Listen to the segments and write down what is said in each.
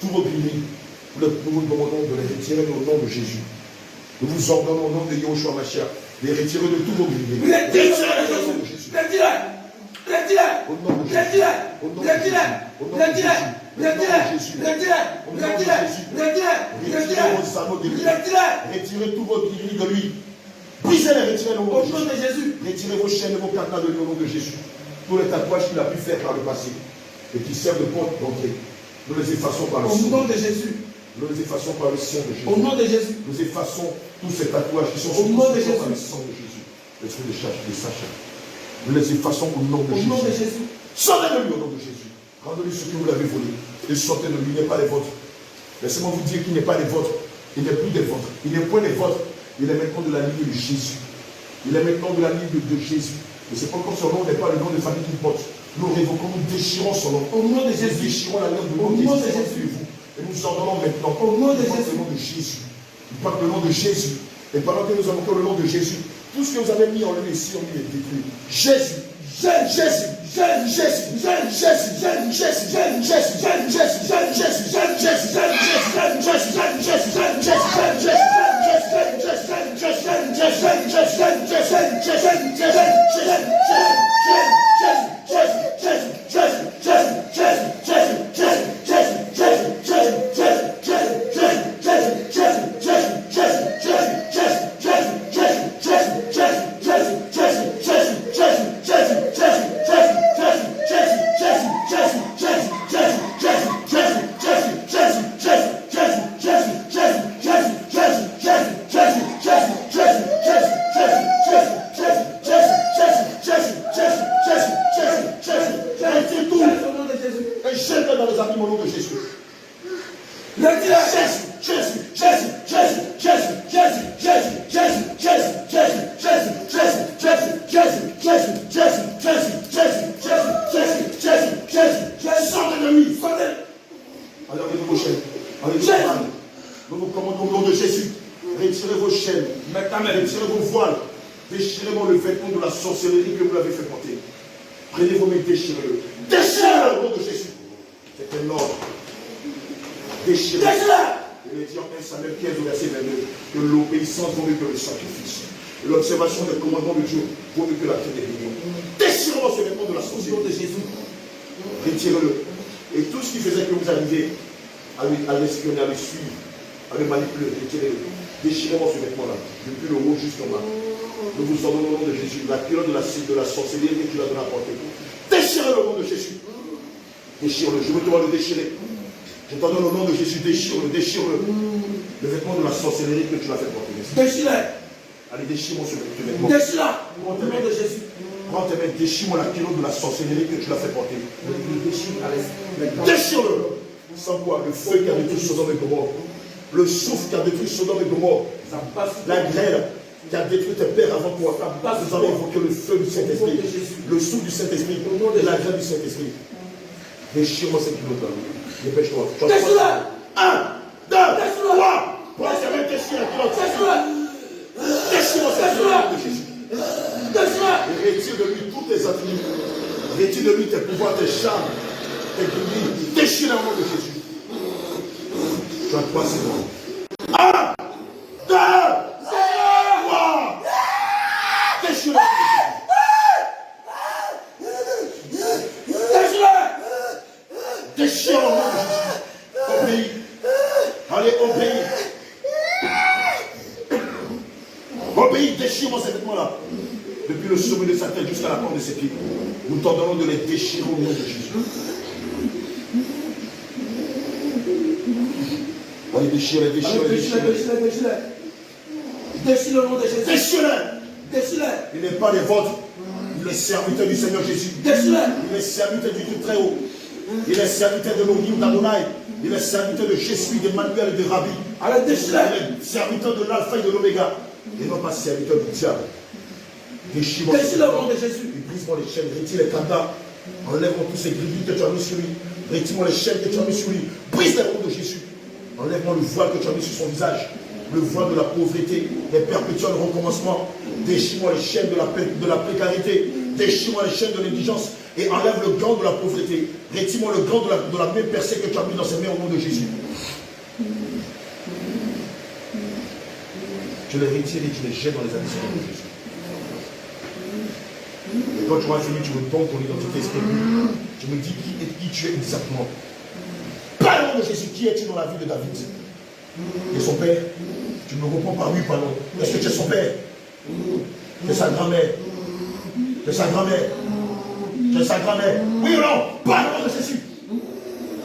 tous vos grilles. Nous vous demandons de les retirer au nom de Jésus. Nous vous ordonnons au nom de Yahushua Mashiach de les retirer de tous vos grilles. Retirez au nom de Jésus. Retirez au nom de Jésus. Au nom de Jésus. Au nom de Jésus. Retirez tous vos grilles de lui. Brisez-les, retirez au nom de Jésus. Retirez vos chaînes et vos cadenas de lui au nom de Jésus. Tous les tatouages qu'il a pu faire par le passé et qui servent de porte d'entrée, nous les effaçons par le sang. Au nom de Jésus. Nous les effaçons par le sang de Jésus. Au nom de Jésus. Nous effaçons tous ces tatouages qui sont sur par le sang de Jésus. L'esprit de Sacha. Nous les effaçons au nom de Jésus. Au nom de Jésus. Sortez-le lui au nom de Jésus. Rendez-lui ce que vous l'avez volé. Et sortez-le lui, il n'est pas les vôtres. Laissez-moi vous dire qu'il n'est pas les vôtres. Il n'est plus des vôtres. Il n'est point des vôtres. Il est maintenant de la ligne de Jésus. Il est maintenant de la ligne de Jésus. Et c'est pas comme son nom n'est pas le nom de famille qu'il porte. Nous révoquons, nous déchirons son nom. Au nom de Jésus. Nous déchirons la ligne de nom de Jésus. Et nous ordonnons maintenant. Au nom de Jésus. Le nom de Jésus. Il porte le nom de Jésus. Et pendant que nous avons le nom de Jésus, tout ce que vous avez mis en lui ici, on lui est détruit. Jésus. Jésus, Jésus, Jésus, Jésus, Jésus, Jésus, Nous vous commandons au nom de Jésus. Retirez vos chaînes, retirez vos voiles, déchirez-moi le vêtement de la sorcellerie que vous l'avez fait porter. Prenez vos mains, déchirez-le. Déchirez-le au nom de Jésus. C'est un ordre. Déchirez-le. Il est dit en 1 Samuel 15 au verset 22 que l'obéissance vaut mieux que le sacrifice. Et l'observation des commandements de Dieu vaut mieux que la fête des millions. Déchirez-moi ce vêtement de la sorcellerie de Jésus. Retirez-le. Et tout ce qui faisait que vous arriviez à l'espionner, à le suivre, à le manipuler, retirez-le. Déchirez-moi ce vêtement-là, depuis le haut jusqu'en bas. Nous vous ordonnons au nom de Jésus, la culotte de la sorcellerie que tu l'as donné à porter. Déchirez-le au nom de Jésus. Déchire-le, je veux te voir le déchirer. Je t'ordonne au nom de Jésus, déchire-le, déchire-le. Le vêtement de la sorcellerie que tu l'as fait porter. Déchire-le. Allez, déchire-moi ce vêtement. Déchire-le. Au nom de Jésus. Prends tes mains, déchire-moi la culotte de la sorcellerie que tu l'as fait porter. Déchire-le. Sans quoi, le feu qui a détruit Sodome et Gomorrhe, le souffle qui a détruit Sodome et Gomorrhe, la grêle qui a détruit tes pères avant toi, nous allons invoquer le feu du Saint-Esprit, le souffle du Saint-Esprit, et la grêle du Saint-Esprit. Déchire-moi cette culotte-là. Dépêche-toi. Déchire-la. 1, 2, 3. Prends tes mains, déchire la culotte. Déchire-moi cette culotte de Jésus. Et retire de lui tous tes attributs. Retire de lui tes pouvoirs, tes charmes. Déchire le nom de Jésus. Tu as 3 secondes. 1, 2, 3. Déchire le nom de Jésus. Déchire le nom de Jésus. Obéis. Allez, obéis. Obéis, déchire-moi ces vêtements-là. Depuis le sommet de sa tête jusqu'à la pointe de ses pieds. Nous t'ordonnons de les déchirer au nom de Jésus. Allez, déchire-les, déchire-les, déchire-les. Déchire le nom de Jésus. Déchire-les. Déchire-les. Il n'est pas les vôtres. Il est serviteur du Seigneur Jésus. Déchire-les. Il est serviteur du Tout Très Haut. Il est serviteur de l'Odim d'Adonai. Il est serviteur de Jésus, d'Emmanuel et de Rabbi. Allez, déchire-les. Il est serviteur de l'Alpha et de l'Oméga. Et non pas serviteur du diable. Déchire-moi le nom de Jésus. Brise-moi les chaînes, retire les cadenas. Enlève-moi tous ces grilles que tu as mis sur lui. Retire-moi les chaînes que tu as mis sur lui. Brise le nom de Jésus. Enlève-moi le voile que tu as mis sur son visage. Le voile de la pauvreté, des perpétuels recommencements. Déchire-moi les chaînes de la précarité. Déchire-moi les chaînes de l'indigence. et enlève le gant de la pauvreté. Retire-moi le gant de la main percée que tu as mis dans ses mains au nom de Jésus. Tu les retires et tu les jettes dans les abysses au nom de Jésus. Et quand tu auras fini, tu me donnes ton identité spirituelle. Tu me dis qui tu es exactement. Par le nom de Jésus, qui es-tu dans la vie de David? Et son père? Tu me réponds par oui, par non. Est-ce que tu es son père? Tu es sa grand-mère? Tu es sa grand-mère? Tu es sa grand-mère? Oui ou non? Par le nom de Jésus.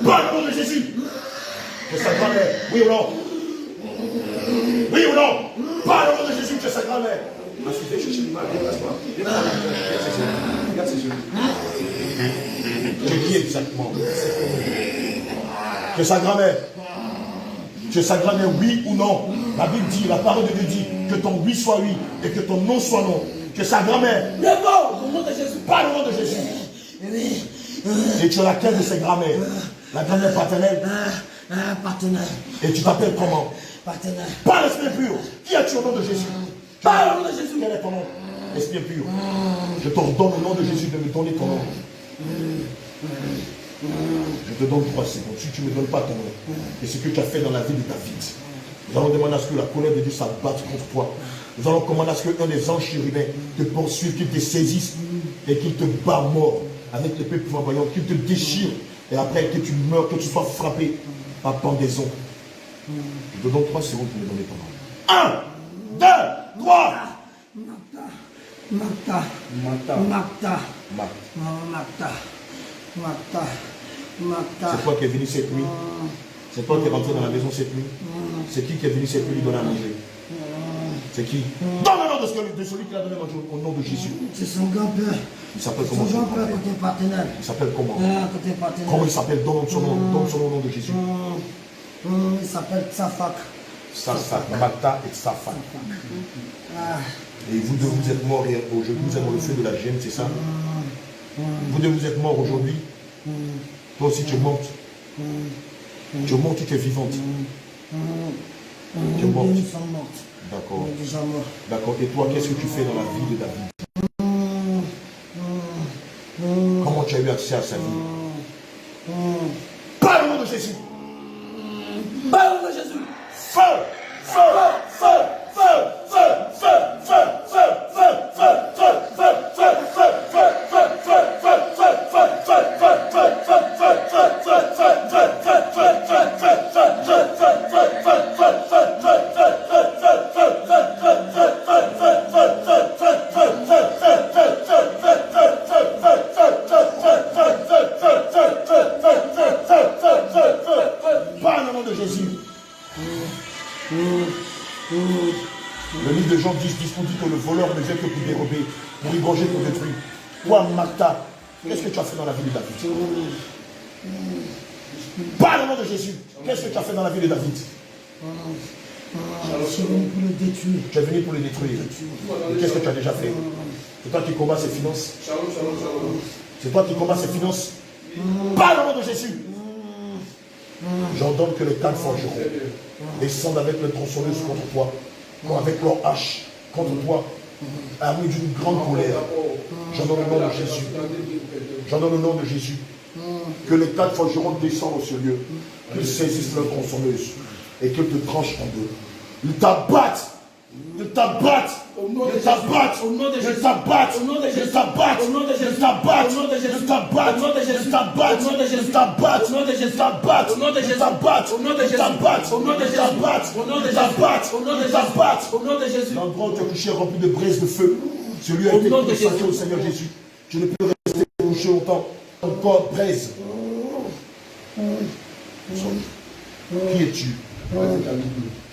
Par le nom de Jésus. Tu es sa grand-mère? Oui ou non? Oui ou non? Par le nom de Jésus, tu es sa grand-mère. Parce que je cherche l'image, regarde ses yeux. Tu es qui exactement? Tu es sa grand-mère? Tu es sa grand-mère, oui ou non? La Bible dit, la parole de Dieu dit, que ton oui soit oui et que ton non soit non. Tu es sa grand-mère? Non, au nom de Jésus. Pas le nom de Jésus. Et tu es laquelle de ses grand-mères? La grand-mère paternelle? Partenaire. Et tu t'appelles comment? Partenaire. Pas l'esprit pur. Qui es-tu au nom de Jésus? Pas au nom de Jésus. Quel est ton nom? Esprit pur. Je t'ordonne au nom de Jésus de me donner ton nom. Je te donne 3 secondes. Si tu ne me donnes pas ton nom, et ce que tu as fait dans la vie de David, nous allons demander à ce que la colère de Dieu s'abatte contre toi. Nous allons commander à ce qu'un des anges chérubins te poursuive, qu'il te saisisse et qu'il te bat mort avec l'épée flamboyante, qu'il te déchire et après que tu meurs, que tu sois frappé par pendaison. Je te donne 3 secondes pour me donner ton nom. 1, 2, 3. Magda. C'est toi qui es venu cette nuit. C'est toi qui es rentré dans la maison cette nuit. C'est qui est venu cette nuit lui donner à manger? C'est qui? Dans le nom de celui qui a donné à manger au nom de Jésus. C'est son grand-père. Il s'appelle comment? Son grand-père côté partenaire. Il s'appelle comment? Côté partenaire. Comment il s'appelle? Donne son nom au nom de Jésus. Il s'appelle Tsafak. Magda et Tsafak. Et vous deux, vous êtes morts aujourd'hui, vous êtes dans le feu de la gemme, c'est ça? Vous deux, vous êtes morts aujourd'hui. Toi aussi, tu es morte. Tu es morte, tu es vivante. Tu es morte. Nous sommes morts. D'accord. On est déjà morts. D'accord. Et toi, qu'est-ce que tu fais dans la vie de David? Comment tu as eu accès à sa vie? Par le nom de Jésus. Par le nom de Jésus. Feu! Feu! Feu! Feu! Feu! Feu! Feu! Feu! Feu! Feu! Feu! Feu! Feu! Par le nom de Jésus. Le livre de Jean 10 dispose que le voleur ne vient que pour dérober, pour égorger, pour détruire. Toi, Magda, qu'est-ce que tu as fait dans la vie de David? Par le nom de Jésus, qu'est-ce que tu as fait dans la vie de David? Je suis venu pour le détruire. Tu es venu pour le détruire. Et qu'est-ce que tu as déjà fait? C'est toi qui combats ses finances. C'est toi qui combats ses finances. Par le nom de Jésus. J'ordonne que les 4 forgerons descendent avec le tronçonneuse contre toi, avec leur hache contre toi, armés d'une grande colère. J'en donne le nom de Jésus. J'en donne le nom de Jésus. Que les 4 forgerons descendent au ce lieu, qu'ils saisissent leur tronçonneuse et qu'ils te tranchent en deux. Ils t'abattent. Ils t'abattent. Ils t'abattent. Ils t'abattent. Ils t'abattent. Ils t'abattent. Ils t'abattent. Ils t'abattent. Ils t'abattent. Ils t'abattent. Ils t'abattent. Ils t'abattent. Ils t'abattent. Ils t'abattent. Ils t'abattent. Au nom de Jésus. L'endroit où tu as couché rempli de braises de feu. Celui a été consacré au Seigneur Jésus. Tu ne peux rester couché longtemps. Ton corps braise. Qui es-tu?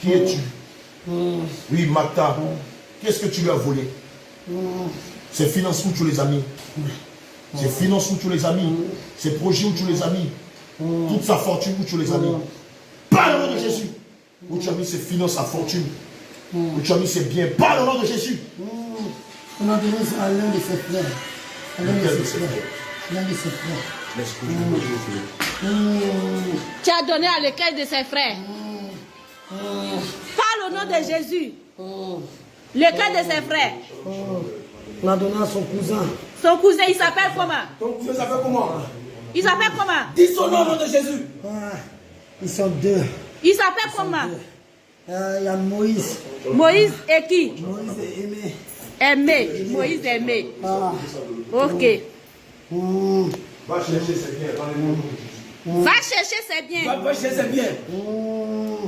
Qui es-tu? Oui, Magda, qu'est-ce que tu lui as volé? Ses finances où tu les as mis? Ses finances où tu les as mis? Ses projets où tu les as mis? Toute sa fortune où tu les as mis? Par le nom de Jésus. Où tu as mis ses finances, sa fortune? Où tu as mis ses biens? Par le nom de Jésus. On a donné ça à l'un de ses frères. Lequel de ses frères? L'un de ses frères. Tu as donné à lequel de ses frères? Parle au nom de Jésus. Lequel de ses frères? On a donné à son cousin. Son cousin, il s'appelle comment? Ton cousin s'appelle comment? Il s'appelle comment? Dis son nom au nom de Jésus. Ils sont deux. Il s'appelle comment? Il y a Moïse. Moïse et qui? Moïse et Aimé. Aimé. Moïse Aimé. Ok. Va chercher ses biens dans les noms de Jésus. Va chercher ses biens. Va chercher ses biens.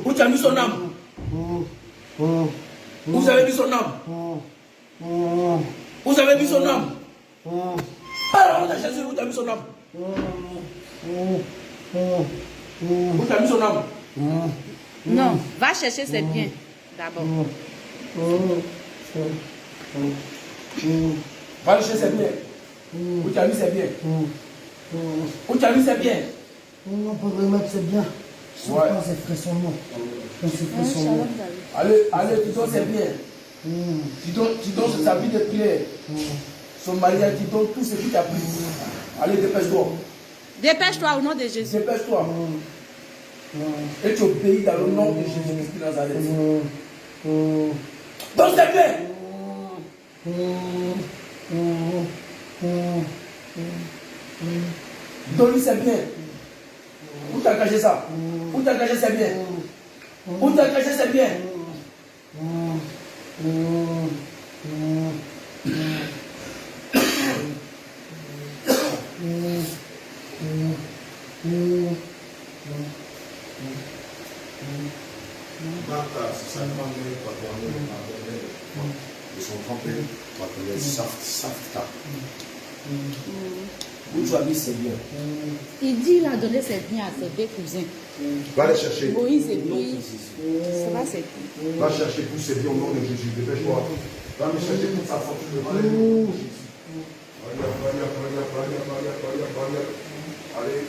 Où tu as mis son âme? Où vous avez mis son âme? Où vous avez mis son âme? Alors, on a Jésus, où tu as mis son âme? Où tu as mis son âme? Non, va chercher ses biens d'abord. Va chercher ses biens. Où tu as mis ses biens? Où tu as mis ses biens? On peut remettre ses biens. Ouais. Quand ses frères sont morts. Quand ses frères sont morts. Allez, tu donnes ses biens. Tu donnes sa vie de prière. Son mariage, tu donnes tout ce qu'il t'a pris. Allez, dépêche-toi. Dépêche-toi au nom de Jésus. Dépêche-toi. Et tu obéis dans le nom de Jésus-Christ de Nazareth. Donne ses biens. Donne-lui ses biens. Où t'as caché ça? Où t'as caché ses biens? Où t'as caché ses biens? Martha, sa femme est patronelle, ils sont trempés, patronelle, Safta. Où tu as mis ses biens? Il dit qu'il a donné ses biens à ses deux cousins. Va les chercher. Moïse et puis, ça va c'est qui? Va chercher tous ces biens au nom de Jésus. Dépêche-toi. Va me chercher toute sa fortune devant les noms de Jésus. Allez,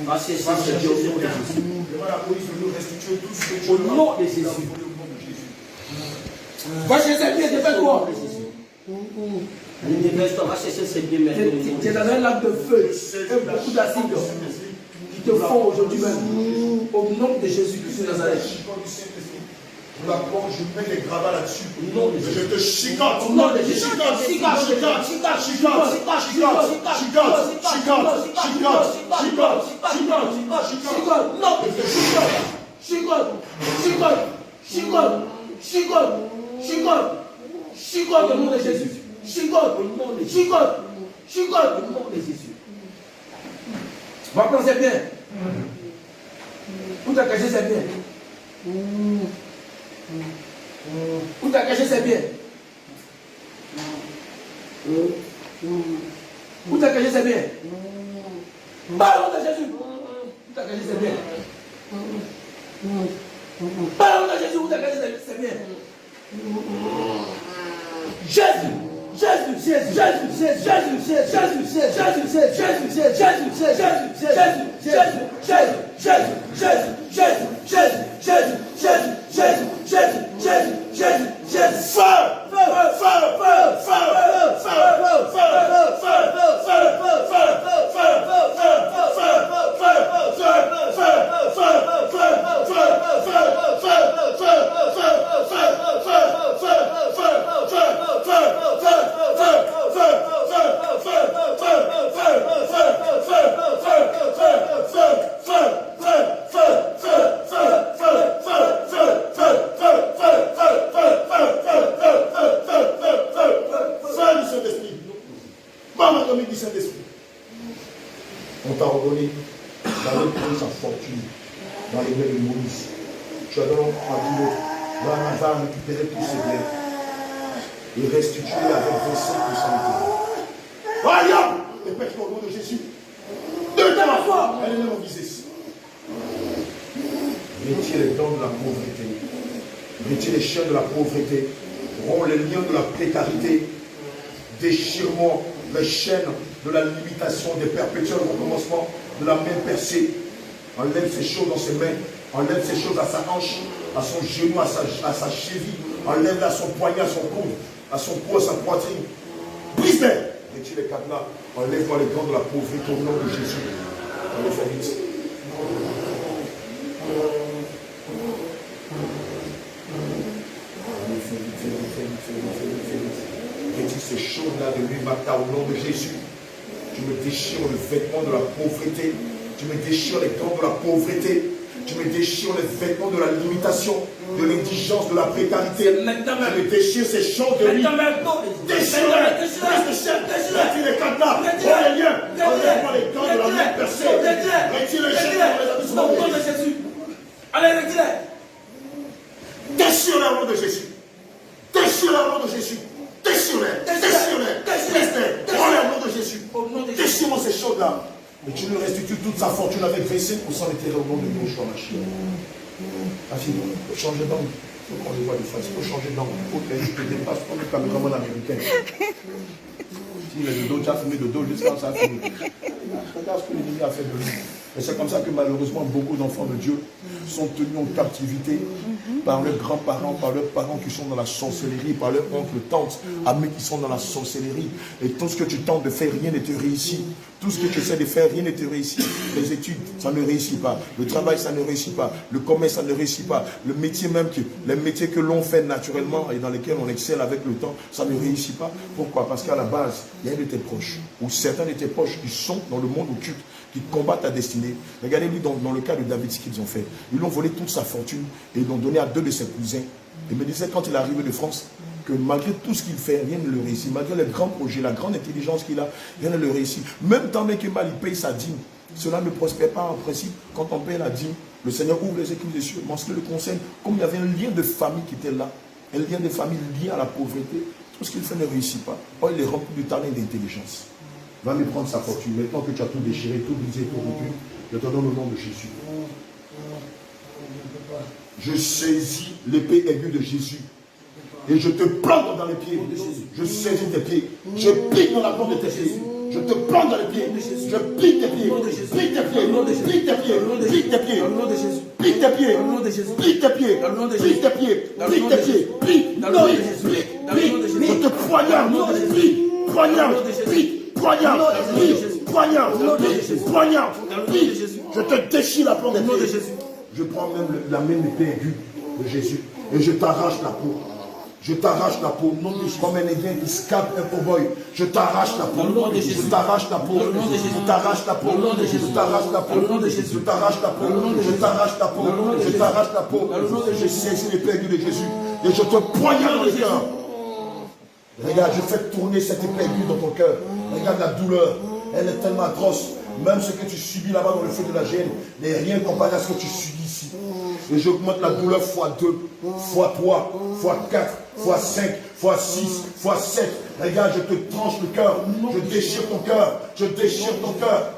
Va chercher ses biens au nom de Jésus. demande à la police de nous restituer tout ce que tu Au nom de Jésus. Va chercher ses biens, dépêche-toi. Allez, dépêche-toi, va chercher ses biens maintenant. Tu es dans un lac de feu et beaucoup d'acide qui te font aujourd'hui même. Au nom de Jésus-Christ de Nazareth. Pour la porte, je mets des gravats là-dessus. Non, mais je te chicote. Au nom de Jésus. Chicote au nom de Jésus. Chicote au nom de Jésus. Chicote au nom de Jésus. Va prendre ses biens. Où t'as caché ses biens? Où t'as caché ses biens? Où t'as caché ses biens? Parle de Jésus. Où t'as caché ses biens? Parle de Jésus. Où t'as caché ses biens? Jésus. Jésus, Jésus, Jésus, Jésus, Jésus, Jésus, Jésus, Jésus, Jésus, Jésus, On t'a ordonné d'aller prendre sa fortune dans les mains de Moïse. Tu as donc dit, va récupérer tous ces biens et restituer avec 25% de tes. Alléluia! Dépêche-toi au nom de Jésus. De ta foi! Elle est là, visée. Retire les dents de la pauvreté. Retire les chaînes de la pauvreté. Romps les liens de la précarité. Déchire-moi les chaînes de la limitation, des perpétuels recommencements, de la main percée. Enlève ces choses dans ses mains. Enlève ces choses à sa hanche, à son genou, à sa cheville. Enlève à son poignet, à son coude, à son cou, à sa poitrine. Brise-les. Retire les cadenas. Enlève-moi les gants de la pauvreté au nom de Jésus. Allez, fais vite. retire ces choses-là de lui, Mata, au nom de Jésus. Tu me déchires le vêtement de la pauvreté. Tu me déchires les gants de la pauvreté. Tu me déchires les vêtements de la limitation, de l'indigence, de la précarité. Tu me déchires ces choses de lui. Déchire-les. Retire les cadenas. Prends les liens. Enlève-moi les gants de la main percée. Retire les chaînes dans les abusements. Au nom de Jésus. Allez, retirez. Déchire-les au nom de Jésus. Déchire-les au nom de Jésus. Déchire-les. Déchire-les. Prends-les au nom de Jésus. Déchire-moi ces choses-là. Et tu lui restitues toute sa fortune avec 25% d'intérêt au nom de Yeshua Mashiach. Affine, il faut changer d'angle. Il faut qu'on les voit de face. Il faut changer d'angle. Il faut que je te dépasse comme le caméraman américain. S'il est de dos, tu as fumé de dos jusqu'à ça a fini. Regarde ce que l'ennemi a fait de lui. Et c'est comme ça que malheureusement beaucoup d'enfants de Dieu sont tenus en captivité par leurs grands-parents, par leurs parents qui sont dans la sorcellerie, par leurs oncles, tantes, amis qui sont dans la sorcellerie. Et tout ce que tu tentes de faire, rien ne te réussit. Tout ce que tu essaies de faire, rien ne te réussit. Les études, ça ne réussit pas. Le travail, ça ne réussit pas. Le commerce, ça ne réussit pas. Le métier même, les métiers que l'on fait naturellement et dans lesquels on excelle avec le temps, ça ne réussit pas. Pourquoi? Parce qu'à la base, il y a un de tes proches, ou certains de tes proches qui sont dans le monde occulte, qui combattent ta destinée. Regardez-lui dans le cas de David, ce qu'ils ont fait. Ils lui ont volé toute sa fortune et ils l'ont donné à 2 de ses cousins. Il me disait quand il est arrivé de France, que malgré tout ce qu'il fait, rien ne le réussit. Malgré les grands projets, la grande intelligence qu'il a, rien ne le réussit. Même tant que mal il paye sa dîme, cela ne prospère pas en principe. Quand on paye la dîme, le Seigneur ouvre les écluses des cieux. Mais en ce qui le concerne, comme il y avait un lien de famille qui était là, un lien de famille lié à la pauvreté, tout ce qu'il fait ne réussit pas. Or, il est rempli de talent et d'intelligence. Va lui prendre sa fortune. Maintenant que tu as tout déchiré, tout brisé, tout rompu, je te donne le nom de Jésus. Je saisis l'épée aiguë de Jésus. Et je te plante dans les pieds. Je saisis tes pieds. Je pique dans la porte de tes pieds. Je te plante dans les pieds. Je pique tes pieds. Pique tes pieds. Pique tes pieds. Pique tes pieds. Pique tes pieds. Pique tes pieds. Pique tes pieds. Pique tes pieds. Pique. Je te poignarde. Pique. Poignarde. Pique. Poignarde. Pique. Poignarde. Poignarde. Pique. Je te déchire la porte des pieds. Je prends même la même épée aiguë de Jésus. Et je t'arrache la peau. Je t'arrache la peau, comme un indien qui scape un cowboy. Je t'arrache la peau. Je t'arrache la peau. Je t'arrache la peau. Je t'arrache la peau. Je t'arrache la peau. Je t'arrache la peau. Je t'arrache la peau. Je saisis l'épée aiguë de Jésus. Et je te poignarde dans le cœur. Regarde, je fais tourner cette épée aiguë dans ton cœur. Regarde la douleur. Elle est tellement atroce. Même ce que tu subis là-bas dans le feu de la gêne n'est rien comparé à ce que tu subis ici. Et j'augmente la douleur fois 2, fois 3, fois 4, fois 5, fois 6, fois 7. Regarde, je te tranche le cœur. Je déchire ton cœur. Je déchire ton cœur.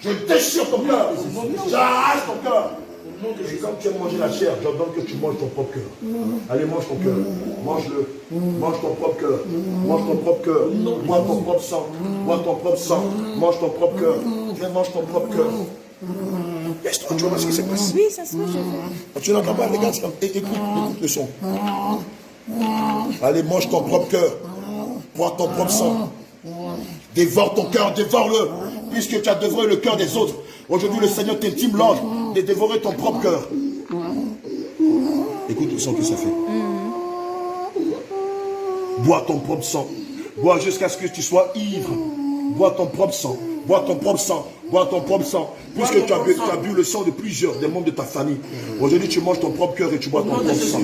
Je déchire ton cœur. J'arrache ton cœur. Et comme tu as mangé la chair, j'ordonne que tu manges ton propre cœur. Allez, mange ton cœur. Mange-le. Mange ton propre cœur. Mange ton propre cœur. Bois ton propre sang. Bois ton propre sang. Mange ton propre cœur. Viens, mange ton propre cœur. Laisse-toi, tu vois ce qui s'est passé. Oui, ça se fait, je vois. Tu n'entends pas, regarde, écoute le son. Allez, mange ton propre cœur. Bois ton propre sang. Dévore ton cœur, dévore-le. Puisque tu as dévoré le cœur des autres. Aujourd'hui, le Seigneur t'intime l'ordre de dévorer ton propre cœur. Écoute le son que ça fait. Bois ton propre sang. Bois jusqu'à ce que tu sois ivre. Bois ton propre sang. Bois ton propre sang. Bois ton propre sang. Puisque tu as bu le sang de plusieurs des membres de ta famille. Aujourd'hui, tu manges ton propre cœur et tu bois ton propre sang.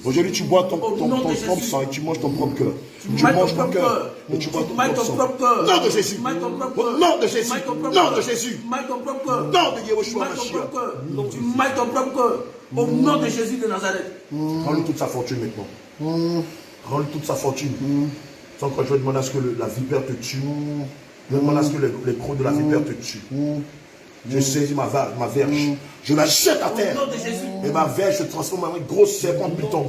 Aujourd'hui, tu bois ton propre sang et tu manges ton propre cœur. Tu manges ton cœur et tu bois ton propre sang. Nom de Jésus. Nom de Jésus. Nom de Jésus. Nom de Yeshua Mashiach. Tu mailles ton propre cœur. Au nom de Jésus de Nazareth. Rends-lui toute sa fortune maintenant. Rends-lui toute sa fortune. Sans que je vais demander à ce que la vipère te tue. Je demande à ce que les crocs de la vipère te tuent. Je saisis ma verge. Je la jette à terre. Et ma verge se transforme en un gros serpent python.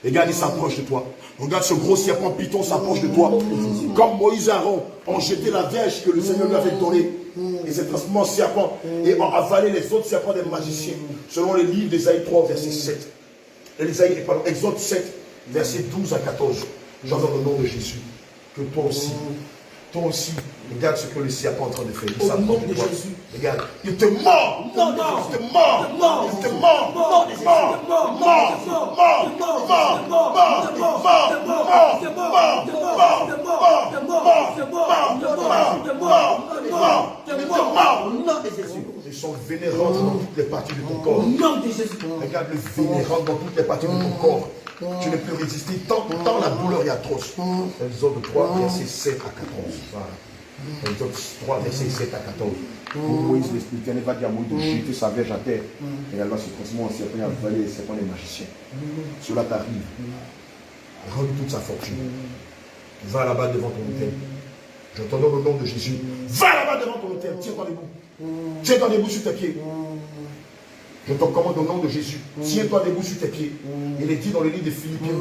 Et regarde, il s'approche de toi. Regarde, ce gros serpent python s'approche de toi. Comme Moïse et Aaron ont jeté la verge que le Seigneur lui avait donnée. Et s'est transformé en serpent. Et ont avalé les autres serpents des magiciens. Selon le livre d'Ésaïe 3, verset 7. Exode 7, verset 12 à 14. J'en donne le nom de Jésus. Que toi aussi, Toi aussi, regarde ce que le serpent est en train de faire. Au nom de Jésus. Regarde, il te mord. Non, Il te mord. Il te mord. Ils sont vénérants dans toutes les parties de ton corps. Au nom de Jésus. Regarde le vénérant dans toutes les parties de ton corps. Tu ne peux résister tant la douleur est atroce. Exode 3, verset 7 à 14. Voilà. Exode 3, verset 7 à 14. Moïse l'Éternel va dire à Moïse de jeter sa verge à terre. Et elle va se transformer en serpent et avaler les serpents des magiciens. Cela t'arrive. Rends toute sa fortune. Va là-bas devant ton autel. Je t'en donne au nom de Jésus. Va là-bas devant ton autel. Tiens-toi debout. Tiens-toi debout sur tes pieds. Je te commande au nom de Jésus. Tiens-toi debout sur tes pieds. Il est dit dans le livre de Philippiens 2.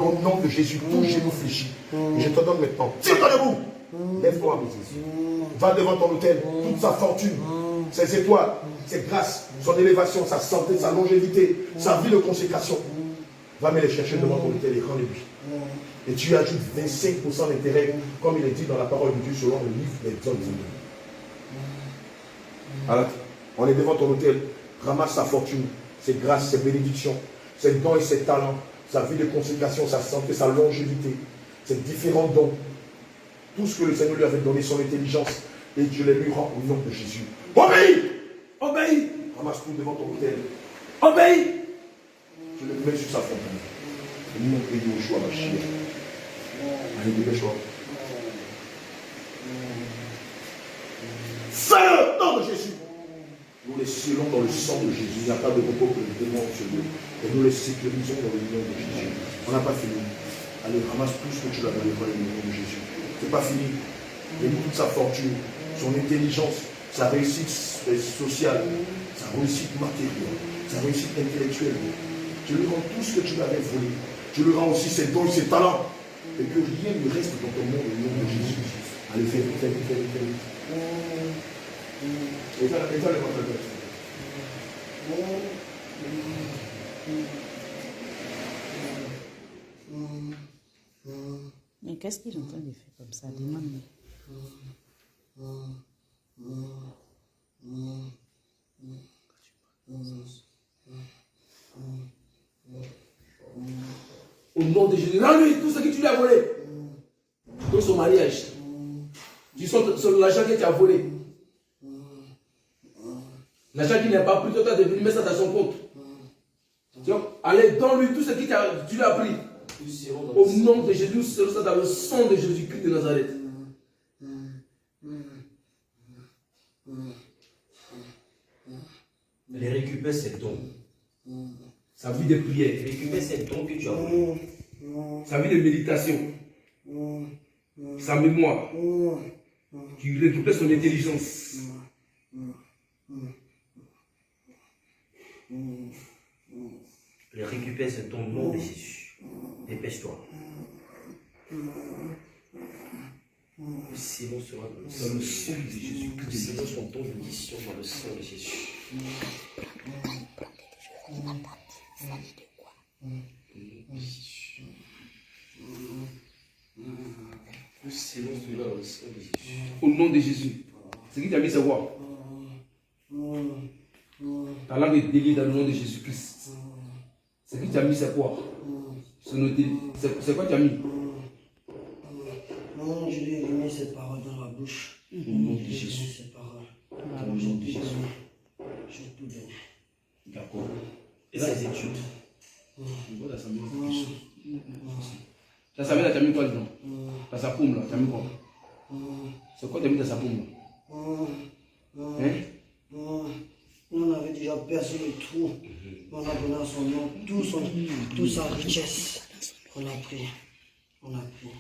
Au nom de Jésus, tout genou fléchit. Et je te donne maintenant. Tiens-toi debout. Lève-toi. Va devant ton autel. Toute sa fortune, ses étoiles, ses grâces, son élévation, sa santé, sa longévité, sa vie de consécration. Va me les chercher devant ton autel et rends-les-lui. Et tu ajoutes 25% d'intérêt, comme il est dit dans la parole de Dieu selon le livre d'Exode 22. Alors, on est devant ton autel. Ramasse sa fortune, ses grâces, ses bénédictions, ses dons et ses talents, sa vie de consécration, sa santé, sa longévité, ses différents dons. Tout ce que le Seigneur lui avait donné, son intelligence, et je les lui rends au nom de Jésus. Obéis! Obéis! Ramasse tout devant ton autel. Obéis! Je le mets sur sa fontaine. Le nom de Yoshua Mashiach. Allez, dépêche-toi. Feu! Nom de Jésus! Nous les scellons dans le sang de Jésus. Il n'y a pas de repos que le démon sur eux. Et nous les sécurisons dans le nom de Jésus. On n'a pas fini. Allez, ramasse tout ce que tu as donné dans le nom de Jésus. Ce n'est pas fini. Il a toute sa fortune, son intelligence, sa réussite sociale, sa réussite matérielle, sa réussite intellectuelle. Tu lui rends tout ce que tu lui avais volé. Tu lui rends aussi ses dons, ses talents. Et que rien ne reste dans ton monde au nom de Jésus. Allez, fais vite, fais vite, fais vite, fais vite. Et ça, les votre Mais qu'est-ce qu'il est en train de faire comme ça? Demande-moi. Au nom de Jésus, rends-lui tout ce que tu lui as volé. Dans son mariage. Tu sur l'argent que tu as volé. L'argent qui n'est pas pris, toi tu as devenu, mets ça dans son compte. Donc, allez, donne-lui tout ce que tu lui as pris. Au nom de Jésus, nous serons ça dans le sang de Jésus-Christ de Nazareth. Il récupère ses dons. Sa vie de prière. Il récupère ses dons que tu as volés. Sa vie de méditation. Sa mémoire. Qui récupère son intelligence. Il récupère ses dons au nom de Jésus. Dépêche-toi. Le Seigneur sera dans le sang de Jésus. Le Seigneur son don de mission dans le sang de Jésus. Le Seigneur sera dans le sang de Jésus. Au nom de Jésus. Ce qui t'a mis, c'est quoi? Ta langue est déliée dans le nom de Jésus-Christ. Ce qui t'a mis, c'est quoi? C'est quoi tu as mis? Non, je lui ai donné ces paroles dans la bouche. Au nom de Jésus. Ces paroles. Au nom de Jésus. J'ai tout donné. D'accord. Et ses études. Ça savait là, tu as mis quoi dedans? Dans sa paume là, tu as mis quoi? C'est quoi tu as mis dans sa paume là? Hein? On avait déjà percé le trou. On a donné à son nom, toute sa richesse. On a pris. On a pris.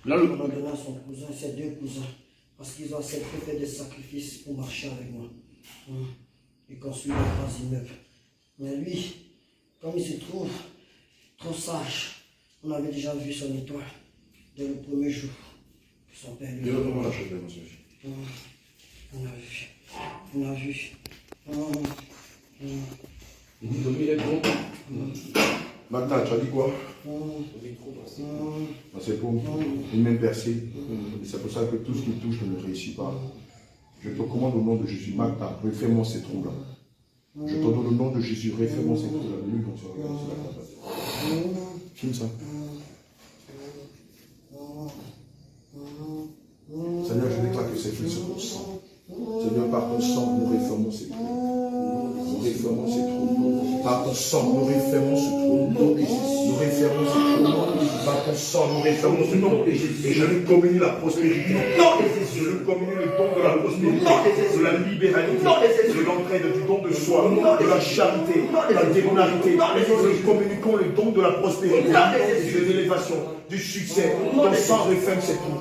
Là, On a donné à son cousin, ses deux cousins. Parce qu'ils ont accepté de faire des sacrifices pour marcher avec moi. Et construire un grand immeuble. Mais lui, comme il se trouve trop sage, on avait déjà vu son étoile dès le premier jour. Son père lui a dit. On a vu. On a vu. ils ont mis les dons. Maintenant, tu as dit quoi? On met trop dans ses Parce ces paumes, une même percée. C'est pour ça que tout ce qui touche ne réussit pas. Je te commande au nom de Jésus, Magda, refais-moi ces trous-là. Je te donne au nom de Jésus, refais-moi ces trous-là. Lui, comme ça, regarde, c'est la campagne. Filme ça. Seigneur, je déclare que ces filles sont ton sang. Seigneur, par ton sang, nous refermons ces trous. Nous refermons ces trous. Par ton sang, nous refermons ce trou. Nous refermons ce trou. Par ton sang, nous refermons ce trou. Et je lui communie la prospérité. Je lui communie le don de la prospérité, de la libéralité, de l'entraide, du don de soi, de la charité, de la démonarité. Nous communiquons le don de la prospérité, de l'élévation, du succès. Ton sang referme ces trous.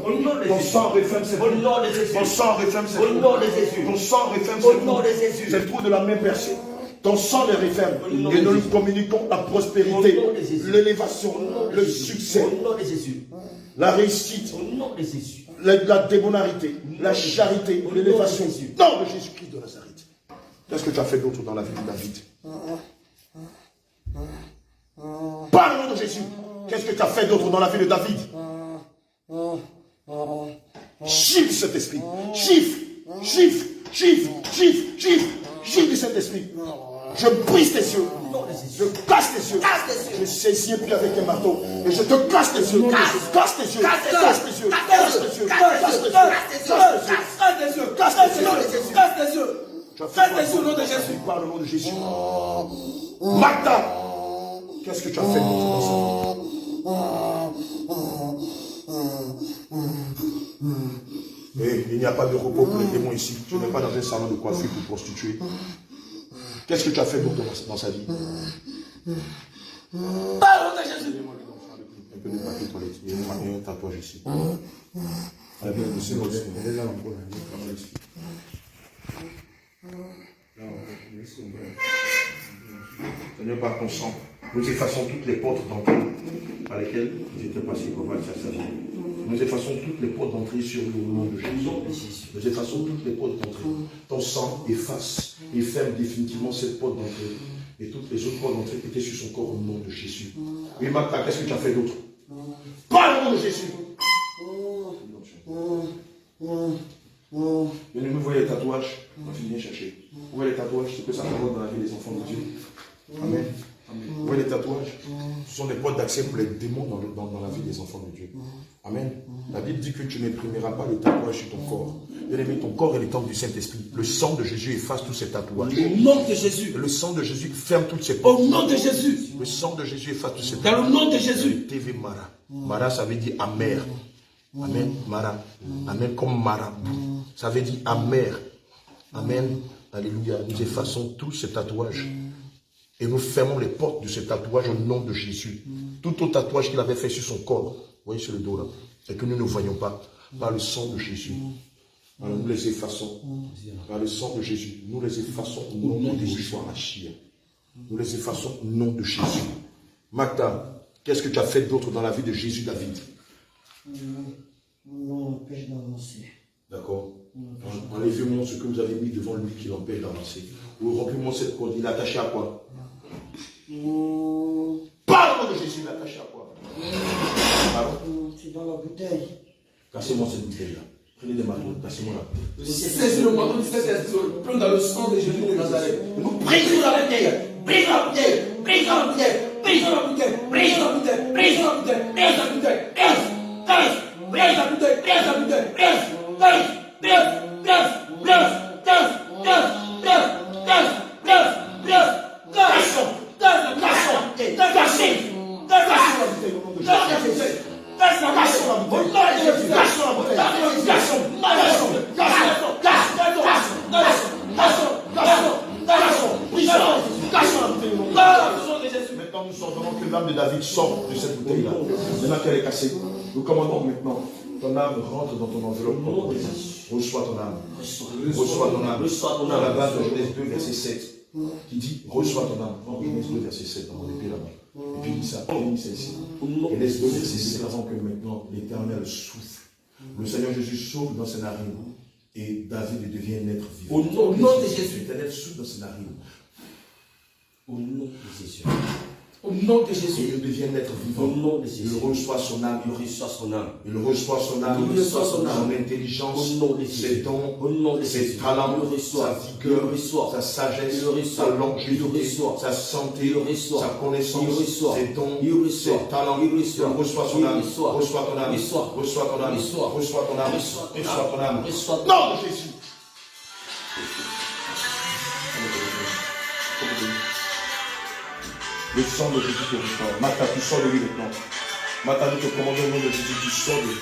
Ton sang referme ces trous. Ton sang referme ces trous. Ton sang referme ces trous. Ces trous de la main percée. Ton sang les referme. Et nous lui communiquons la prospérité, l'élévation, le succès, la réussite, la démonarité, la charité, l'élévation. Nom de Jésus-Christ de Nazareth. Qu'est-ce que tu as fait d'autre dans la vie de David? Par le nom de Jésus. Qu'est-ce que tu as fait d'autre dans la vie de David? Chiffre cet esprit. Chiffre du Saint-Esprit. Je brise tes yeux. Je casse tes yeux. Je saisis un pied avec un marteau. Et je te casse tes yeux. Casse tes yeux. Casse tes yeux. Casse tes yeux. Casse tes yeux. Casse tes yeux. Casse tes yeux. Casse tes yeux. Casse tes yeux au nom de Jésus. Par le nom de Jésus. Magda, qu'est-ce que tu as fait dans ça? Et il n'y a pas de repos pour les démons ici. Tu n'es pas dans un salon de coiffure pour prostituer. Qu'est-ce que tu as fait d'autre dans sa vie? Parle de Jésus. Un peu de papier toilette. Il y a un tatouage ici. Seigneur, par ton sang, nous effaçons toutes les portes d'entrée par lesquelles nous étions passés pour voir sa vie. Nous effaçons toutes les portes d'entrée sur le nom de Jésus. Nous effaçons toutes les portes d'entrée. Ton sang efface et ferme définitivement cette porte d'entrée. Et toutes les autres portes d'entrée étaient sur son corps au nom de Jésus. Oui, Magda, qu'est-ce que tu as fait d'autre? Par le nom de Jésus. Venez nous voir les tatouages. On va finir chercher. Vous voyez les tatouages, ce que ça provoque dans la vie des enfants de Dieu. Amen. Vous voyez les tatouages? Ce sont des portes d'accès pour les démons dans la vie des enfants de Dieu. Amen. La Bible dit que tu n'imprimeras pas les tatouages sur ton corps. Bien aimé, ton corps est le temple du Saint-Esprit. Le sang de Jésus efface tous ces tatouages. Au nom de Jésus. Le sang de Jésus ferme toutes ces portes. Au nom de Jésus. Le sang de Jésus efface tous ces portes. Dans le nom de Jésus. TV Mara. Mara, ça veut dire amer. Amen. Mara. Amen. Comme Mara. Ça veut dire amer. Amen. Alléluia. Nous effaçons tous ces tatouages. Et nous fermons les portes de ce tatouage au nom de Jésus. Tout autre tatouage qu'il avait fait sur son corps, vous voyez sur le dos là, et que nous ne voyons pas, par le sang de Jésus. Alors nous les effaçons. Par le sang de Jésus, nous les effaçons au nom de Jésus. Nous les effaçons au nom de Jésus. Magda, qu'est-ce que tu as fait d'autre dans la vie de Jésus David? Non, empêche d'avancer. D'accord. Enlevez-moi ce que vous avez mis devant lui qui l'empêche d'avancer. Ou remplis-moi cette corde. Il est attaché à quoi? Par le nom de Jésus, il est attaché à quoi? C'est dans la bouteille. Cassez-moi cette bouteille-là. Prenez des marteaux, cassez-moi là. C'est le marteau du Saint-Esprit. Plein dans le sang de Jésus de Nazareth. Nous brisons la bouteille. Brise la bouteille. Brise la bouteille. Brise la bouteille. Brise la bouteille. Brise la bouteille. Brise la bouteille. Brise la bouteille. Brise la bouteille. Maintenant, nous ordonnons que l'âme de David sorte de cette bouteille-là. Maintenant qu'elle est cassée, nous commandons maintenant. Ton âme rentre dans ton enveloppe. Reçois ton âme. Reçois ton âme. Dans la base de Genèse 2, verset 7, qui dit reçois ton âme. Genèse 2, verset 7, dans mon épée là-bas. Et puis il dit ça, il dit ça ici. Genèse 2, verset 7, avant que maintenant l'Éternel souffle. Le Seigneur Jésus souffle dans ses narines. Et David devient un être vivant. Au nom de Jésus, l'Éternel souffle dans ses narines. Au nom de Jésus. Au nom de Jésus. Il devient être vivant. Au nom de Jésus. Il reçoit son âme. Il reçoit son âme. Il reçoit son âme. Il reçoit son âme. Son intelligence. Au nom de Jésus. Ses dons. Au nom de ses Jésus. talents. Il reçoit. Sa vigueur. Il reçoit. Sa sagesse. Il reçoit. Sa longévité. Il reçoit. Sa santé. Il reçoit. Sa connaissance. Il reçoit. Ses dons. Il reçoit. Ses talents. Il reçoit. Il reçoit son Il âme. reçoit. Reçois ton âme. Reçoit. Reçois ton âme. Reçoit. Reçois ton âme. Reçoit. Reçois ton âme. Reçoit. Non, Jésus. Le sang de Jésus te restaure. Mata, tu sors de lui maintenant. Mata, nous te commandons au nom de Jésus, tu sors de lui.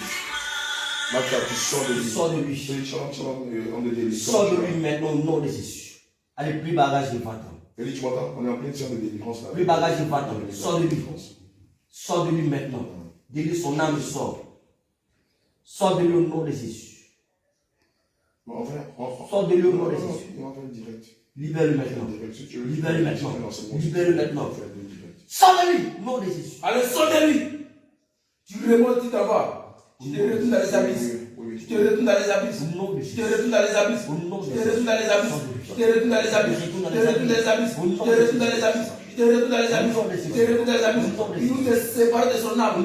Mata, tu sors de lui. Sors de lui. Sors de lui maintenant au nom de Jésus. Allez, plus bagage de 20 ans. Elie, tu m'entends? On est en pleine séance de délivrance là. Plus bagage de 20 ans. Sors de lui. Sors de lui maintenant. Délivre son âme, sort. Sors de lui au nom de Jésus. Bon, Sors de lui au nom de Jésus. On va faire direct. Libère-le maintenant. Si tu veux, Libère-le maintenant. c'est Libère-le maintenant. direct. Sors de lui au nom de Jésus. Allez, sors de lui. Tu remontes, tu t'en vas. Tu te retournes dans les abysses. Tu te retournes dans les abysses. Au nom de Tu te Jésus. retournes dans les abysses. Au nom de Tu te retournes dans les abysses. Jésus. Tu te retournes dans les abysses. Tu te retournes dans les abysses. Tu te retournes dans les abysses. Tu te retournes dans les abysses. Tu te retournes dans les abysses. Il nous te sépare de son âme.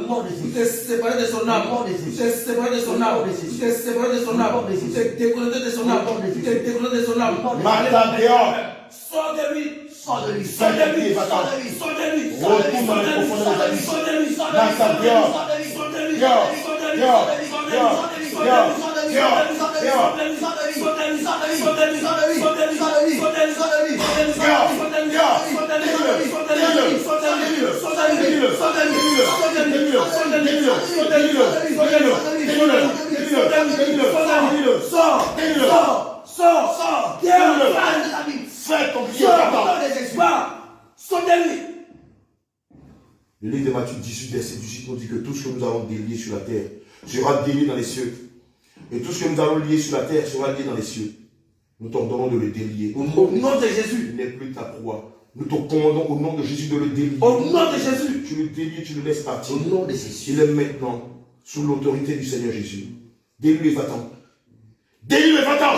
Il te sépare de son âme. Il te sépare de son âme. Il te sépare de son âme. Il te déconnecte de son âme. Il te déconnecte de son âme. Mata, dehors. Sors de lui. Sors de lui. Sors de lui. Va-t'en. Sors de lui. Retourne dans les profondeurs de la vie. Sors de lui. Sors de lui. Mata, dehors. Sors de lui. Dehors. Sors de lui. Dehors. Sors de lui. Dehors. Sors de lui. Fais ton pied. Le livre de Matthieu 18, verset 18 nous dit que tout ce que nous allons délier sur la terre sera délié dans les cieux. Et tout ce que nous allons lier sur la terre sera lié dans les cieux. Nous t'ordonnons de le délier. Au nom de Jésus. Il n'est plus ta proie. Nous te commandons au nom de Jésus de le délier. Au nom de Jésus. Tu le délies, tu le laisses partir. Au nom de Jésus. Il est maintenant sous l'autorité du Seigneur Jésus. Délie-le, va-t'en. Délie-le, va-t'en.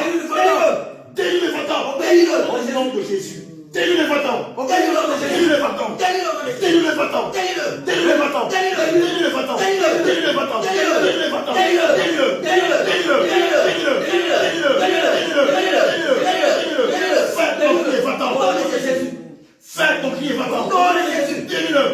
Délie-le, va-t'en. Au nom de Jésus. Délie-le, va-t'en. Délie-le, va-t'en. Délie-le, va-t'en. Délie-le, va-t'en. Délie-le, va-t'en. Délie-le, va-t'en. Délie-le, va-t'en. Fais ton pied, va-t'en. Délie-le.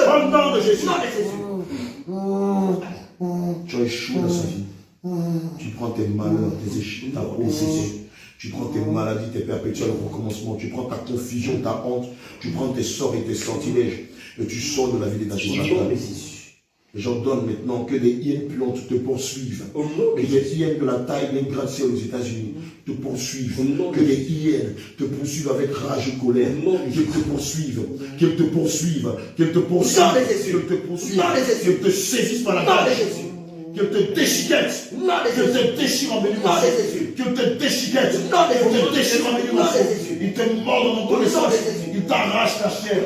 Au nom de Jésus. Tu as échoué dans sa vie. Tu prends tes malheurs, tes échecs, ta pauvreté. Tu prends tes maladies, tes perpétuels recommencements. Tu prends ta confusion, ta honte. Tu prends tes sorts et tes sortilèges. Et tu sors de la vie des nations. J'ordonne maintenant que des hyènes puantes te poursuivent. Que des hyènes de la taille d'un gratte-ciel aux États-Unis te poursuivent. Que des hyènes te poursuivent avec rage et colère. Qu'elles te poursuivent. Qu'elles te poursuivent. Qu'elles te poursuivent. Qu'elles te poursuivent. Qu'elles te saisissent par la gorge. Qu'elles te déchiquettent. Qu'elles te déchirent en bénissant. Qu'elles te déchiquettent. Qu'elles te déchirent en bénissant. Ils te mordent dans ton essence. Ils t'arrachent ta chair.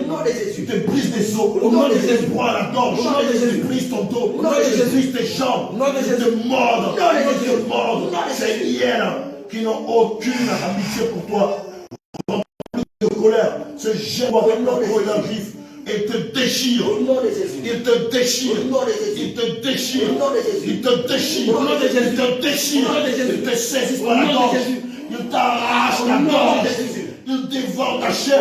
Ils te brisent les os. Ils te broient la gorge. Ils te brisent ton dos. Ils te brisent tes jambes. Ils te mordent. Ils te mordent. Ces hyènes qui n'ont aucune amitié pour toi. Remplis de colère. Se jettent avec leur gros et leur griffe. Et te déchire. Il te déchire. Il te déchire. Il te déchire. Il te déchire. Il te saisit par la gorge. Il t'arrache la gorge. Il dévore ta chair.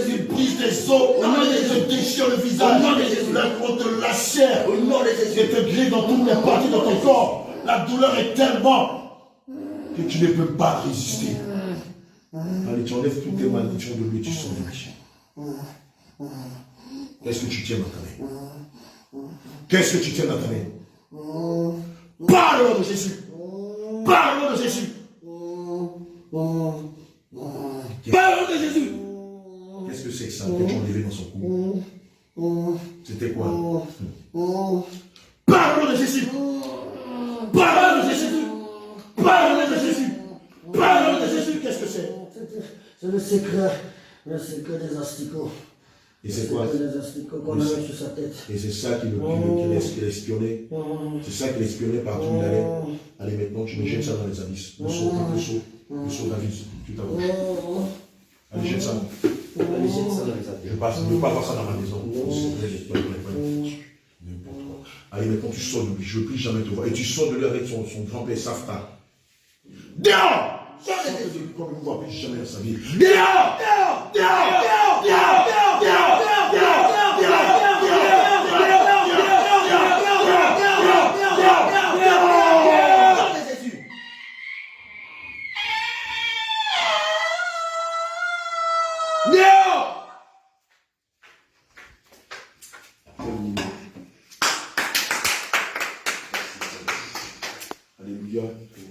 Il brise tes os. Il te déchire le visage. La peau te lacère. Il te grille dans toutes les parties de ton corps. La douleur est tellement que tu ne peux pas résister. Allez, tu enlèves toutes tes malédictions de lui, tu sors de lui. Qu'est-ce que tu tiens dans ta main? Qu'est-ce que tu tiens dans ta main? Parle au nom de Jésus. Parle au nom de Jésus. Parle au nom de Jésus. Qu'est-ce que c'est que ça que tu as enlevé dans son cou? C'était quoi? Parle au nom de Jésus. Parle au nom de Jésus. C'est le secret des asticots. Et c'est quoi? Les asticots qu'on a sur sa tête. Et c'est ça qu'il espionnait. C'est ça qu'il espionnait partout où il allait. Allez, maintenant, tu me jettes ça dans les abysses. Le saut, David, tu t'approches. Allez, jette ça. Allez, jette ça dans les abysses. Je ne veux pas voir ça dans ma maison. Allez, maintenant, tu sors de lui. Je ne veux plus jamais te voir. Et tu sors de lui avec son grand-père Safta. Dehors! Sors de lui comme il ne voit plus jamais dans sa vie. Dehors! Dehors! Dehors! Dehors! Dehors! Alléluia.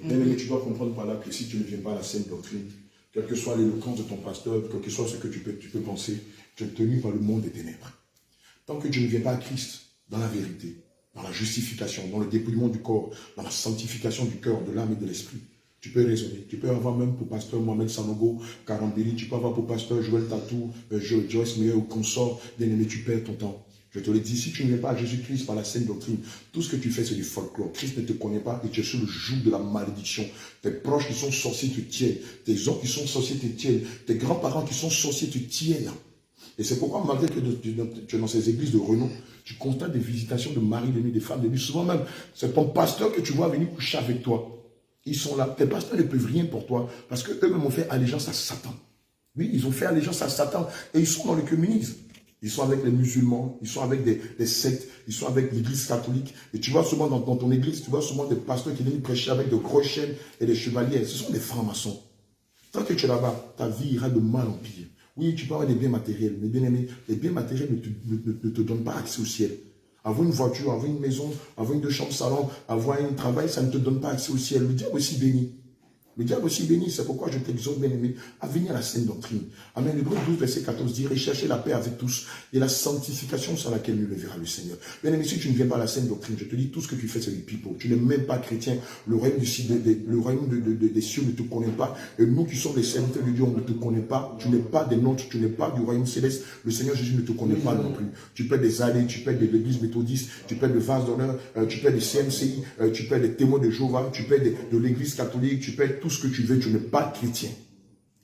Mais tu dois comprendre par là que si tu ne viens pas à la saine doctrine, quelle que soit l'éloquence de ton pasteur, quel que soit ce que tu peux penser, tu es tenu par le monde des ténèbres. Tant que tu ne viens pas à Christ, dans la vérité, dans la justification, dans le dépouillement du corps, dans la sanctification du cœur, de l'âme et de l'esprit, tu peux raisonner. Tu peux avoir même pour pasteur Mohamed Sanogo, Karambeli, tu peux avoir pour pasteur Joël Tatou, Joyce Meyer ou consort, bien aimé, tu perds ton temps. Je te le dis, si tu ne viens pas à Jésus-Christ par la saine doctrine, tout ce que tu fais, c'est du folklore. Christ ne te connaît pas et tu es sur le joug de la malédiction. Tes proches qui sont sorciers te tiennent. Tes oncles qui sont sorciers te tiennent. Tes grands-parents qui sont sorciers te tiennent. Et c'est pourquoi, malgré que tu es dans ces églises de renom, tu constates des visitations de maris de nuit, des femmes de nuit. Souvent même, c'est ton pasteur que tu vois venir coucher avec toi. Ils sont là. Tes pasteurs ne peuvent rien pour toi parce qu'eux-mêmes ont fait allégeance à Satan. Oui, ils ont fait allégeance à Satan et ils sont dans le communisme. Ils sont avec les musulmans, ils sont avec des sectes, ils sont avec l'église catholique. Et tu vois souvent dans ton église, tu vois souvent des pasteurs qui viennent prêcher avec de gros chaînes et des chevaliers. Ce sont des francs-maçons. Tant que tu es là-bas, ta vie ira de mal en pire. Oui, tu peux avoir des biens matériels, mais bien aimé, les biens matériels ne te donnent pas accès au ciel. Avoir une voiture, avoir une maison, avoir une 2 chambres salon, avoir un travail, ça ne te donne pas accès au ciel. Le diable aussi béni. Le diable aussi béni, c'est pourquoi je t'exhorte, bien-aimé, à venir à la saine doctrine. Amen. L'Hébreu 12, verset 14 dit, recherchez la paix avec tous et la sanctification sur laquelle nous le verra le Seigneur. Bien-aimé, si tu ne viens pas à la saine doctrine, je te dis, tout ce que tu fais, c'est du pipeau. Tu n'es même pas chrétien. Le royaume des cieux ne te connaît pas. Et nous qui sommes les serviteurs de Dieu, on ne te connaît pas. Tu n'es pas des nôtres, tu n'es pas du royaume céleste. Le Seigneur Jésus ne te connaît pas non plus. Tu peux des allées, tu peux de l'église méthodiste, tu peux de vase d'honneur, tu peux des CMCI, tu peux des témoins de Jéhovah, tu peux de l'église catholique, tu peux tout ce que tu veux, tu n'es pas chrétien.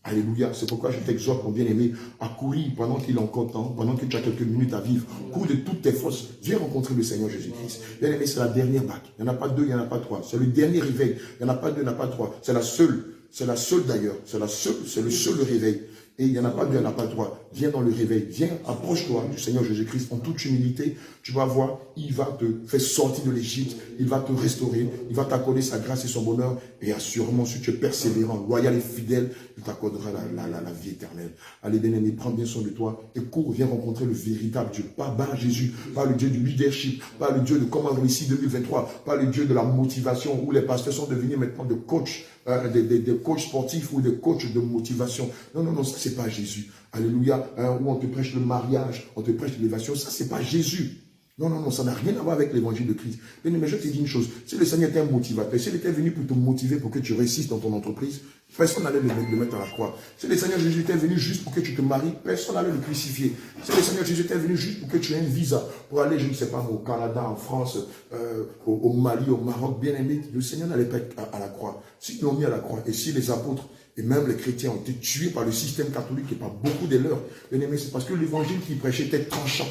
Alléluia. C'est pourquoi je t'exhorte, mon bien-aimé, à courir pendant qu'il est encore temps, pendant que tu as quelques minutes à vivre. Cours de toutes tes forces. Viens rencontrer le Seigneur Jésus-Christ. Bien-aimé, c'est la dernière bague. Il n'y en a pas 2, il n'y en a pas 3. C'est le dernier réveil. Il n'y en a pas 2, il n'y en a pas 3. C'est la seule. C'est la seule d'ailleurs. C'est le seul réveil. Et il n'y en a pas 2, il n'y en a pas 3. Viens dans le réveil. Viens, approche-toi du Seigneur Jésus-Christ en toute humilité. Tu vas voir, il va te faire sortir de l'Égypte. Il va te restaurer. Il va t'accorder sa grâce et son bonheur. Et assurément, si tu es persévérant, loyal et fidèle, il t'accordera la vie éternelle. Allez, bien-aimé, prends bien soin de toi. Et cours, viens rencontrer le véritable Dieu. Pas Bar Jésus, pas le Dieu du leadership, pas le Dieu de comment réussir 2023, pas le Dieu de la motivation où les pasteurs sont devenus maintenant de coachs. Des coachs sportifs ou des coachs de motivation. Non, non, non, ça c'est pas Jésus. Alléluia. Où on te prêche le mariage, on te prêche l'élévation. Ça c'est pas Jésus. Non, non, non, ça n'a rien à voir avec l'évangile de Christ. Mais je te dis une chose. Si le Seigneur était un motivateur, s'il était venu pour te motiver pour que tu réussisses dans ton entreprise, personne n'allait le mettre à la croix. Si le Seigneur Jésus était venu juste pour que tu te maries, personne n'allait le crucifier. Si le Seigneur Jésus était venu juste pour que tu aies un visa pour aller, je ne sais pas, au Canada, en France, au Mali, au Maroc, bien aimé, le Seigneur n'allait pas être à la croix. S'ils l'ont mis à la croix, et si les apôtres et même les chrétiens ont été tués par le système catholique et par beaucoup de leurs, bien aimé, c'est parce que l'évangile qu'ils prêchaient était tranchant.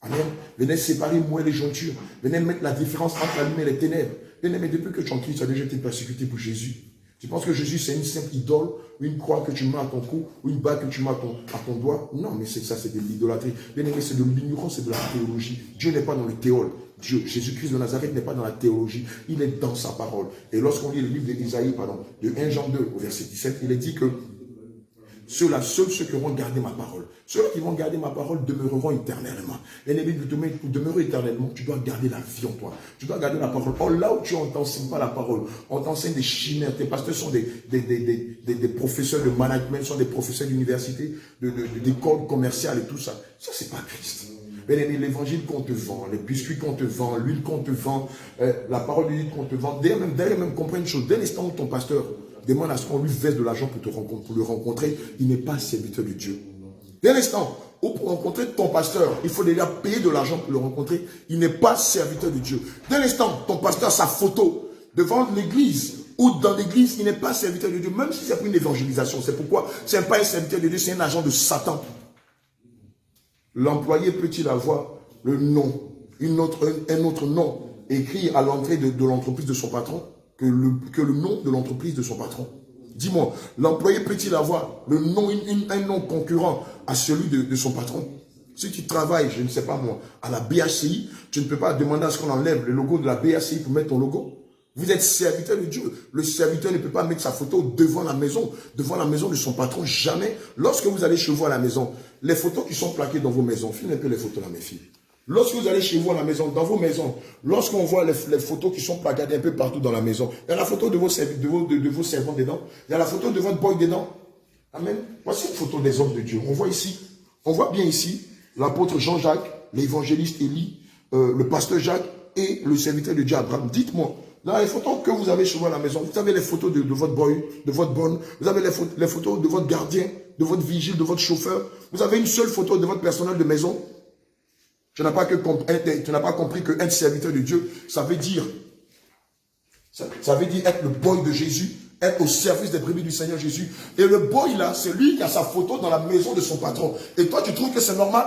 Amen. Venez séparer moi et les jointures. Venez mettre la différence entre la lumière et les ténèbres. Bien aimé, depuis que tu es en Christ, tu as déjà été persécuté pour Jésus. Tu penses que Jésus, c'est une simple idole, ou une croix que tu mets à ton cou, ou une bague que tu mets à ton doigt? Non, mais ça, c'est de l'idolâtrie. Bien aimé, c'est de l'ignorance, c'est de la théologie. Dieu n'est pas dans le théol. Dieu, Jésus-Christ de Nazareth n'est pas dans la théologie. Il est dans sa parole. Et lorsqu'on lit le livre d'Ésaïe, de 1 Jean 2, au verset 17, il est dit que ceux-là, seuls ceux qui auront gardé ma parole. Ceux qui vont garder ma parole demeureront éternellement. Et pour demeurer éternellement, tu dois garder la vie en toi. Tu dois garder la parole. Or, là où tu n'enseignes pas la parole, on t'enseigne des chimères. Tes pasteurs sont des professeurs de management, sont des professeurs d'université, d'école commerciale et tout ça. Ça, c'est pas Christ. L'évangile qu'on te vend, les biscuits qu'on te vend, l'huile qu'on te vend, la parole de Dieu qu'on te vend. D'ailleurs même comprends une chose. Dès l'instant où ton pasteur demande à ce qu'on lui verse de l'argent pour le rencontrer, il n'est pas serviteur de Dieu. Dès l'instant où pour rencontrer ton pasteur, il faut déjà payer de l'argent pour le rencontrer, il n'est pas serviteur de Dieu. Dès l'instant, ton pasteur, sa photo devant l'église ou dans l'église, il n'est pas serviteur de Dieu, même si c'est pour une évangélisation. C'est pourquoi ce n'est pas un serviteur de Dieu, c'est un agent de Satan. L'employé peut-il avoir le nom, un autre nom écrit à l'entrée de l'entreprise de son patron que le nom de l'entreprise de son patron? Dis-moi, l'employé peut-il avoir le nom, un nom concurrent à celui de son patron? Si tu travailles, je ne sais pas moi, à la BHCI, tu ne peux pas demander à ce qu'on enlève le logo de la BHCI pour mettre ton logo. Vous êtes serviteur de Dieu. Le serviteur ne peut pas mettre sa photo devant la maison de son patron, jamais. Lorsque vous allez chez vous à la maison, les photos qui sont plaquées dans vos maisons, filmez un peu les photos là, mes filles. Lorsque vous allez chez vous à la maison, dans vos maisons, lorsqu'on voit les photos qui sont placardées un peu partout dans la maison, il y a la photo de vos servants dedans, il y a la photo de votre boy dedans. Amen. Voici une photo des hommes de Dieu. On voit bien ici l'apôtre Jean-Jacques, l'évangéliste Élie, le pasteur Jacques et le serviteur de Dieu Abraham. Dites-moi, dans les photos que vous avez chez vous à la maison, vous avez les photos de votre boy, de votre bonne, vous avez les photos de votre gardien, de votre vigile, de votre chauffeur. Vous avez une seule photo de votre personnel de maison. Tu n'as pas compris qu'être serviteur de Dieu, ça veut dire être le boy de Jésus, être au service des brebis du Seigneur Jésus. Et le boy là, c'est lui qui a sa photo dans la maison de son patron. Et toi, tu trouves que c'est normal?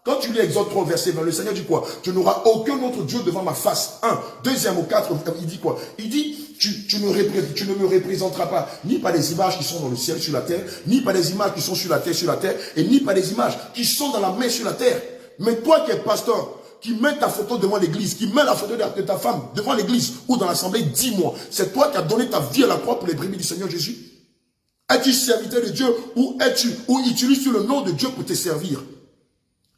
Quand tu lis Exode 3, verset 20, le Seigneur dit quoi? Tu n'auras aucun autre Dieu devant ma face. 1. Deuxième au 4, il dit quoi? Il dit, tu ne me représenteras pas, ni par les images qui sont dans le ciel sur la terre, ni par les images qui sont sur la terre, et ni par les images qui sont dans la main sur la terre. Mais toi qui es pasteur, qui met ta photo devant l'église, qui met la photo de ta femme devant l'église ou dans l'assemblée, dis-moi, c'est toi qui as donné ta vie à la croix pour les brebis du Seigneur Jésus? Es-tu serviteur de Dieu ou utilises-tu le nom de Dieu pour te servir?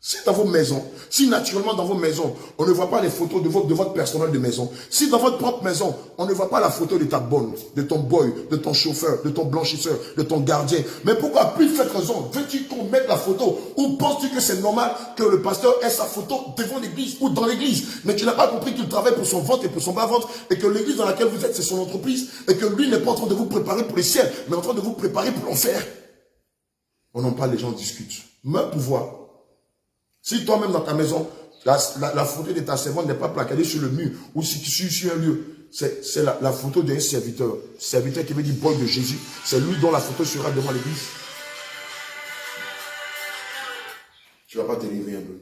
Si dans vos maisons, si naturellement dans vos maisons, on ne voit pas les photos de votre personnel de maison, si dans votre propre maison, on ne voit pas la photo de ta bonne, de ton boy, de ton chauffeur, de ton blanchisseur, de ton gardien, mais pourquoi plus cette raison, veux-tu qu'on mette la photo, ou penses-tu que c'est normal que le pasteur ait sa photo devant l'église ou dans l'église, mais tu n'as pas compris qu'il travaille pour son ventre et pour son bas-ventre, et que l'église dans laquelle vous êtes, c'est son entreprise, et que lui n'est pas en train de vous préparer pour les ciels, mais en train de vous préparer pour l'enfer. On en parle, les gens discutent. Même pouvoir. Si toi-même dans ta maison, la photo de ta servante n'est pas placardée sur le mur ou sur un lieu, c'est la photo d'un serviteur. Serviteur qui veut dire boy de Jésus. C'est lui dont la photo sera devant l'église. Tu ne vas pas t'élever un peu.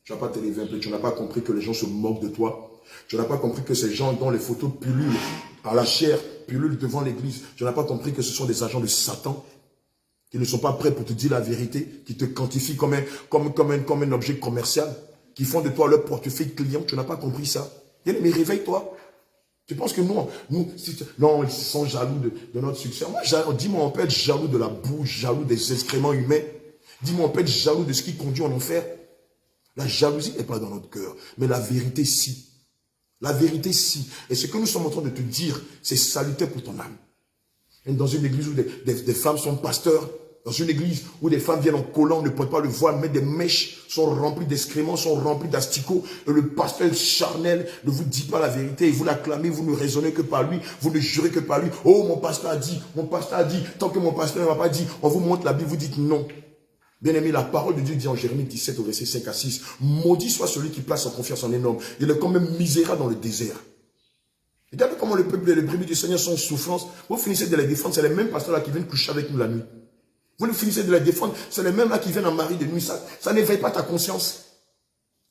Tu ne vas pas t'élever un peu. Tu n'as pas compris que les gens se moquent de toi. Tu n'as pas compris que ces gens dont les photos pullulent à la chair, pullulent devant l'église. Tu n'as pas compris que ce sont des agents de Satan. Qui ne sont pas prêts pour te dire la vérité, qui te quantifient comme un objet commercial, qui font de toi leur portefeuille client. Tu n'as pas compris ça. Mais réveille-toi. Tu penses que non, ils sont jaloux de notre succès. Dis-moi, on peut être jaloux de la boue, jaloux des excréments humains. Dis-moi, on peut être jaloux de ce qui conduit en enfer. La jalousie n'est pas dans notre cœur, mais la vérité, si. La vérité, si. Et ce que nous sommes en train de te dire, c'est salutaire pour ton âme. Et dans une église où des femmes sont pasteurs, dans une église où des femmes viennent en collant, ne portent pas le voile, mettent des mèches, sont remplies d'excréments, sont remplies d'asticots, et le pasteur charnel ne vous dit pas la vérité, et vous l'acclamez, vous ne raisonnez que par lui, vous ne jurez que par lui. Oh, mon pasteur a dit, tant que mon pasteur ne m'a pas dit, on vous montre la Bible, vous dites non. Bien aimé, la parole de Dieu dit en Jérémie 17 au verset 5 à 6, maudit soit celui qui place sa confiance en un homme, il est quand même misérable dans le désert. Regardez comment le peuple et les brebis du Seigneur sont en souffrance. Vous finissez de les défendre, c'est les mêmes pasteurs là qui viennent coucher avec nous la nuit. Vous finissez de les défendre, c'est les mêmes là qui viennent en mari de nuit. Ça n'éveille pas ta conscience.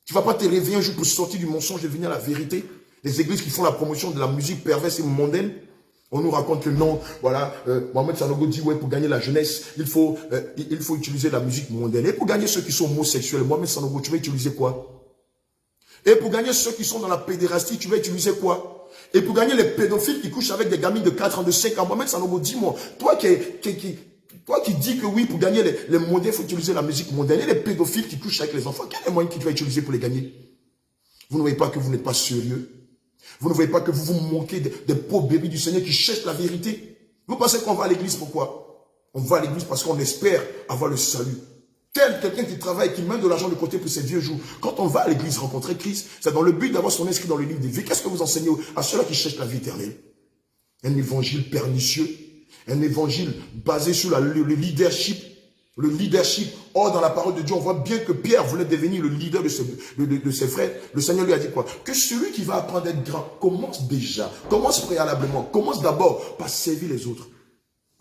Tu ne vas pas te réveiller un jour pour sortir du mensonge et venir à la vérité. Les églises qui font la promotion de la musique perverse et mondaine, on nous raconte que non, voilà, Mohamed Sanogo dit, ouais, pour gagner la jeunesse, il faut utiliser la musique mondaine. Et pour gagner ceux qui sont homosexuels, Mohamed Sanogo, tu vas utiliser quoi? Et pour gagner ceux qui sont dans la pédérastie, tu vas utiliser quoi? Et pour gagner les pédophiles qui couchent avec des gamines de 4 ans, de 5 ans, Mohamed Sanogo, dis-moi, toi qui dis que oui, pour gagner les mondains, il faut utiliser la musique mondaine, et les pédophiles qui couchent avec les enfants, quel est le moyen que tu vas utiliser pour les gagner? Vous ne voyez pas que vous n'êtes pas sérieux? Vous ne voyez pas que vous vous moquez des pauvres bébés du Seigneur qui cherchent la vérité? Vous pensez qu'on va à l'église pourquoi? On va à l'église parce qu'on espère avoir le salut. Tel quelqu'un qui travaille, qui met de l'argent de côté pour ses vieux jours. Quand on va à l'église rencontrer Christ, c'est dans le but d'avoir son inscrit dans le livre de vie. Qu'est-ce que vous enseignez à ceux-là qui cherchent la vie éternelle? Un évangile pernicieux. Un évangile basé sur le leadership. Le leadership. Or, dans la parole de Dieu, on voit bien que Pierre voulait devenir le leader de ses frères. Le Seigneur lui a dit quoi? Que celui qui va apprendre à être grand commence déjà. Commence préalablement. Commence d'abord par servir les autres.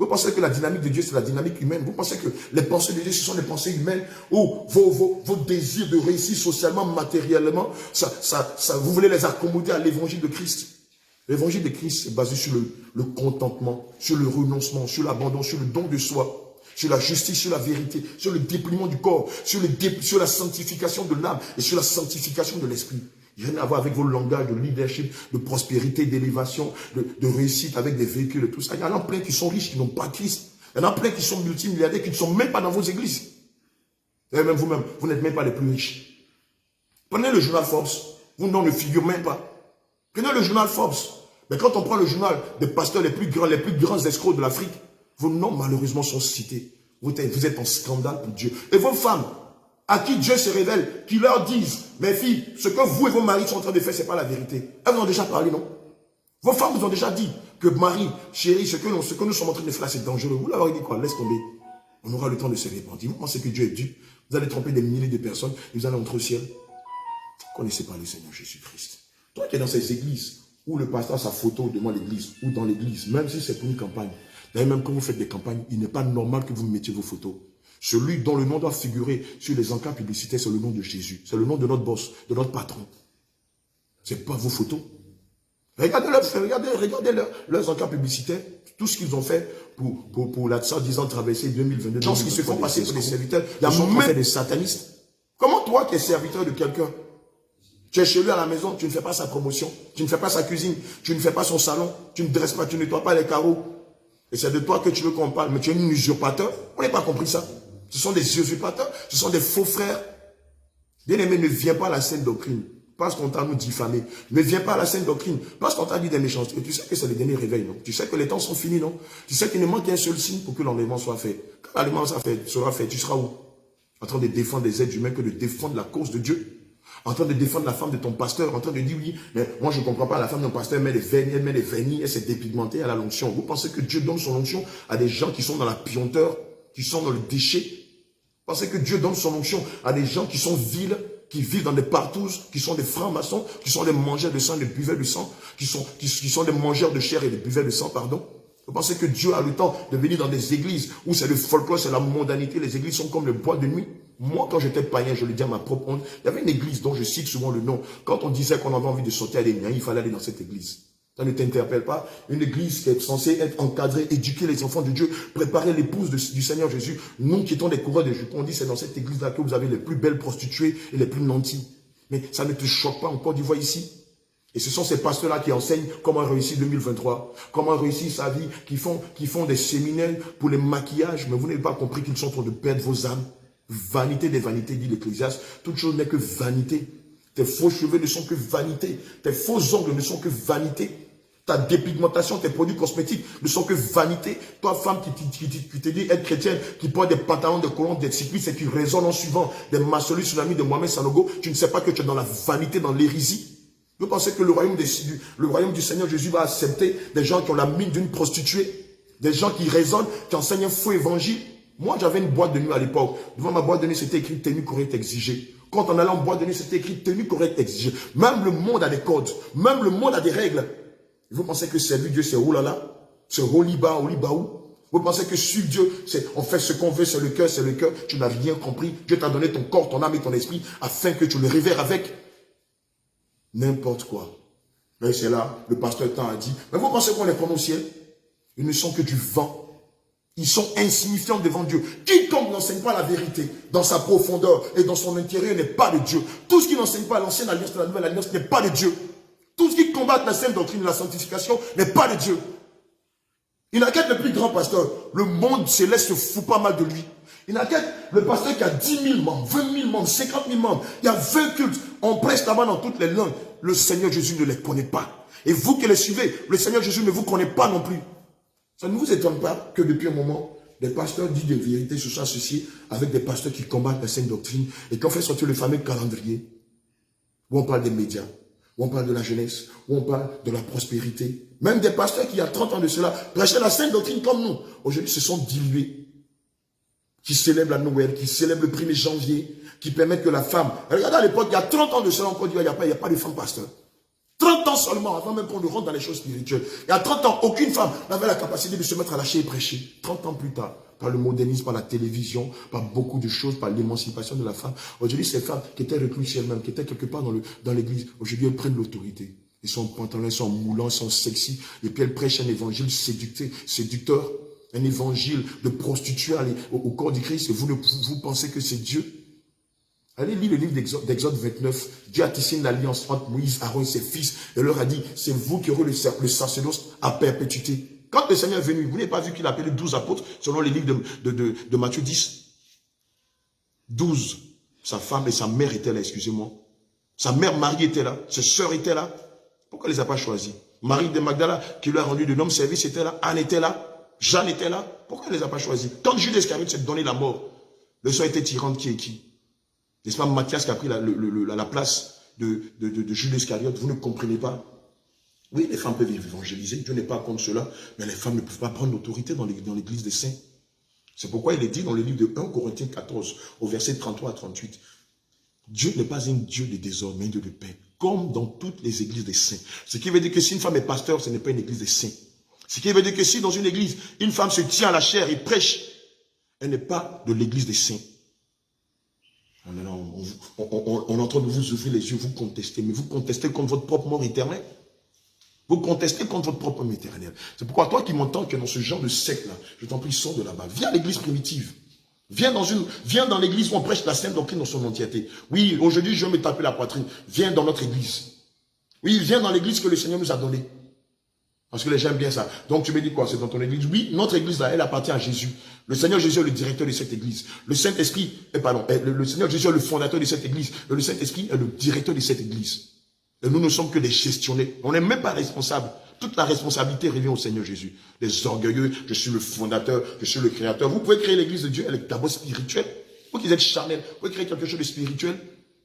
Vous pensez que la dynamique de Dieu, c'est la dynamique humaine? Vous pensez que les pensées de Dieu, ce sont des pensées humaines où vos désirs de réussir socialement, matériellement, vous voulez les accommoder à l'évangile de Christ? L'évangile de Christ est basé sur le contentement, sur le renoncement, sur l'abandon, sur le don de soi, sur la justice, sur la vérité, sur le dépouillement du corps, sur la sanctification de l'âme et sur la sanctification de l'esprit. Il n'y a rien à voir avec vos langages de leadership, de prospérité, d'élévation, de réussite avec des véhicules et tout ça. Il y en a plein qui sont riches, qui n'ont pas Christ. Il y en a plein qui sont multimilliardaires, qui ne sont même pas dans vos églises. Et même vous-même, vous n'êtes même pas les plus riches. Prenez le journal Forbes, vos noms ne figurent même pas. Prenez le journal Forbes. Mais quand on prend le journal des pasteurs les plus grands escrocs de l'Afrique, vos noms malheureusement sont cités. Vous êtes en scandale pour Dieu. Et vos femmes, à qui Dieu se révèle, qui leur disent, mes filles, ce que vous et vos maris sont en train de faire, ce n'est pas la vérité. Elles vous ont déjà parlé, non? Vos femmes vous ont déjà dit que Marie, chérie, ce que nous sommes en train de faire, c'est dangereux. Vous leur avez dit quoi? Laisse tomber. On aura le temps de se répandre. Vous pensez que Dieu est Dieu? Vous allez tromper des milliers de personnes et vous allez entrer au ciel. Vous ne connaissez pas le Seigneur Jésus-Christ. Toi qui es dans ces églises, où le pasteur a sa photo devant l'église, ou dans l'église, même si c'est pour une campagne. D'ailleurs, même quand vous faites des campagnes, il n'est pas normal que vous mettiez vos photos. Celui dont le nom doit figurer sur les encarts publicitaires, c'est le nom de Jésus. C'est le nom de notre boss, de notre patron. Ce n'est pas vos photos. Regardez leurs encarts publicitaires, tout ce qu'ils ont fait pour la 110 ans de traversée 2022. Gens qui se font passer pour des serviteurs, il y a même des satanistes. Comment toi qui es serviteur de quelqu'un, tu es chez lui à la maison, tu ne fais pas sa promotion, tu ne fais pas sa cuisine, tu ne fais pas son salon, tu ne dresses pas, tu ne nettoies pas les carreaux. Et c'est de toi que tu veux qu'on parle, mais tu es un usurpateur. On n'a pas compris ça. Ce sont des usurpateurs, ce sont des faux frères. Bien-aimé, ne viens pas à la sainte doctrine, parce qu'on t'a nous diffamé. Ne viens pas à la sainte doctrine, parce qu'on t'a dit des méchancetés. Tu sais que c'est le dernier réveil, non? Tu sais que les temps sont finis, non? Tu sais qu'il ne manque qu'un seul signe pour que l'enlèvement soit fait. Quand l'enlèvement sera fait, tu seras où? En train de défendre des êtres humains que de défendre la cause de Dieu. En train de défendre la femme de ton pasteur, en train de dire oui, mais moi je ne comprends pas, la femme de mon pasteur met des vernis, elle s'est dépigmentée à la l'onction. Vous pensez que Dieu donne son onction à des gens qui sont dans la puanteur, qui sont dans le déchet? Vous pensez que Dieu donne son onction à des gens qui sont vils, qui vivent dans des partouzes, qui sont des francs-maçons, qui sont des mangeurs de sang, des buveurs de sang, qui sont des mangeurs de chair et des buveurs de sang, pardon? Vous pensez que Dieu a le temps de venir dans des églises où c'est le folklore, c'est la mondanité, les églises sont comme le bois de nuit? Moi, quand j'étais païen, je le dis à ma propre honte, il y avait une église dont je cite souvent le nom. Quand on disait qu'on avait envie de sauter à des miens, il fallait aller dans cette église. Ça ne t'interpelle pas? Une église qui est censée être encadrée, éduquer les enfants de Dieu, préparer l'épouse du Seigneur Jésus. Nous qui étions des coureurs de jupons, on dit c'est dans cette église-là que vous avez les plus belles prostituées et les plus nantis. Mais ça ne te choque pas en Côte d'Ivoire ici? Et ce sont ces pasteurs-là qui enseignent comment réussir 2023, comment réussir sa vie, qui font des séminaires pour les maquillages, mais vous n'avez pas compris qu'ils sont en train de perdre vos âmes. Vanité des vanités, dit l'Ecclésiaste. Toute chose n'est que vanité. Tes faux cheveux ne sont que vanité. Tes faux ongles ne sont que vanité. Ta dépigmentation, tes produits cosmétiques ne sont que vanité. Toi, femme qui te dit être chrétienne, qui porte des pantalons de colonne, des cyclistes et qui résonne en suivant des Massoli Tsunami de Mohamed Sanogo, tu ne sais pas que tu es dans la vanité, dans l'hérésie. Vous pensez que le royaume du Seigneur Jésus va accepter des gens qui ont la mine d'une prostituée, des gens qui raisonnent, qui enseignent un faux évangile? Moi, j'avais une boîte de nuit à l'époque. Devant ma boîte de nuit, c'était écrit tenue correcte exigée. Quand on allait en boîte de nuit, c'était écrit tenue correcte exigée. Même le monde a des codes. Même le monde a des règles. Vous pensez que servir Dieu, c'est oulala? C'est oliba, olibaou? Vous pensez que suivre Dieu, c'est on fait ce qu'on veut, c'est le cœur, c'est le cœur. Tu n'as rien compris. Dieu t'a donné ton corps, ton âme et ton esprit afin que tu le révères avec n'importe quoi. Mais c'est là, le pasteur Tan a dit, mais vous pensez qu'on les prend au ciel? Ils ne sont que du vent. Ils sont insignifiants devant Dieu. Quiconque n'enseigne pas la vérité dans sa profondeur et dans son intérieur n'est pas de Dieu. Tout ce qui n'enseigne pas l'ancienne alliance et la nouvelle alliance n'est pas de Dieu. Tout ce qui combat la sainte doctrine de la sanctification n'est pas de Dieu. Il n'a qu'à être le plus grand pasteur. Le monde céleste se fout pas mal de lui. Il n'a qu'à être le pasteur qui a 10 000 membres, 20 000 membres, 50 000 membres. Il y a 20 cultes. On prêche là-bas dans toutes les langues. Le Seigneur Jésus ne les connaît pas. Et vous qui les suivez, le Seigneur Jésus ne vous connaît pas non plus. Ça ne vous étonne pas que depuis un moment, des pasteurs dits de vérité se soient associés avec des pasteurs qui combattent la sainte doctrine et qui ont fait sortir le fameux calendrier où on parle des médias. où on parle de la jeunesse, où on parle de la prospérité. Même des pasteurs qui, il y a 30 ans de cela, prêchaient la sainte doctrine comme nous. Aujourd'hui, se sont dilués. Qui célèbrent la Noël, qui célèbrent le 1er janvier, qui permettent que la femme... Regardez à l'époque, il y a 30 ans de cela, on peut dire, il n'y a pas de femme pasteur. 30 ans seulement, avant même qu'on ne rentre dans les choses spirituelles. Il y a 30 ans, aucune femme n'avait la capacité de se mettre à lâcher et prêcher. 30 ans plus tard, par le modernisme, par la télévision, par beaucoup de choses, par l'émancipation de la femme. Aujourd'hui, ces femmes qui étaient recluses elles-mêmes, qui étaient quelque part dans l'église, aujourd'hui, elles prennent l'autorité. Ils sont pantalons, ils sont moulants, ils sont sexy. Et puis elles prêchent un évangile séducteur. Un évangile de prostituée au corps du Christ. Et vous pensez que c'est Dieu? Allez lire le livre d'Exode 29. Dieu a tissé une alliance entre Moïse, Aaron et ses fils. Et leur a dit, c'est vous qui aurez le sacerdoce à perpétuité. Quand le Seigneur est venu, vous n'avez pas vu qu'il a appelé 12 apôtres, selon les livres de Matthieu 10. 12. Sa femme et sa mère étaient là, excusez-moi. Sa mère Marie était là. Ses sœurs étaient là. Pourquoi elle ne les a pas choisis? Marie de Magdala, qui lui a rendu de nom service, était là. Anne était là. Jeanne était là. Pourquoi elle ne les a pas choisis? Quand Judas Iscariote s'est donné la mort, le sang était tyrande qui est qui? N'est-ce pas Matthias qui a pris la place de Judas Iscariote? Vous ne comprenez pas? Oui, les femmes peuvent évangéliser. Dieu n'est pas contre cela. Mais les femmes ne peuvent pas prendre l'autorité dans l'église des saints. C'est pourquoi il est dit dans le livre de 1 Corinthiens 14, au verset 33 à 38. Dieu n'est pas un Dieu de désordre, mais un Dieu de paix. Comme dans toutes les églises des saints. Ce qui veut dire que si une femme est pasteur, ce n'est pas une église des saints. Ce qui veut dire que si dans une église, une femme se tient à la chair et prêche, elle n'est pas de l'église des saints. On est en train de vous ouvrir les yeux, vous contestez, mais vous contestez contre votre propre mort éternelle. Vous contestez contre votre propre mort éternelle. C'est pourquoi toi qui m'entends que dans ce genre de secte-là, je t'en prie, sors de là-bas. Viens à l'église primitive. Viens dans l'église où on prêche la sainte doctrine dans son entièreté. Oui, aujourd'hui, je vais me taper la poitrine. Viens dans notre église. Oui, viens dans l'église que le Seigneur nous a donnée. Parce que les gens aiment bien ça. Donc tu me dis quoi? C'est dans ton église? Oui, notre église là, elle appartient à Jésus. Le Seigneur Jésus est le directeur de cette église. Le Saint-Esprit, le Seigneur Jésus est le fondateur de cette église. Et le Saint-Esprit est le directeur de cette église. Et nous ne sommes que des gestionnaires. On n'est même pas responsables. Toute la responsabilité revient au Seigneur Jésus. Les orgueilleux, je suis le fondateur, je suis le créateur. Vous pouvez créer l'église de Dieu, elle est d'abord spirituelle. Vous qui êtes charnels, vous pouvez créer quelque chose de spirituel.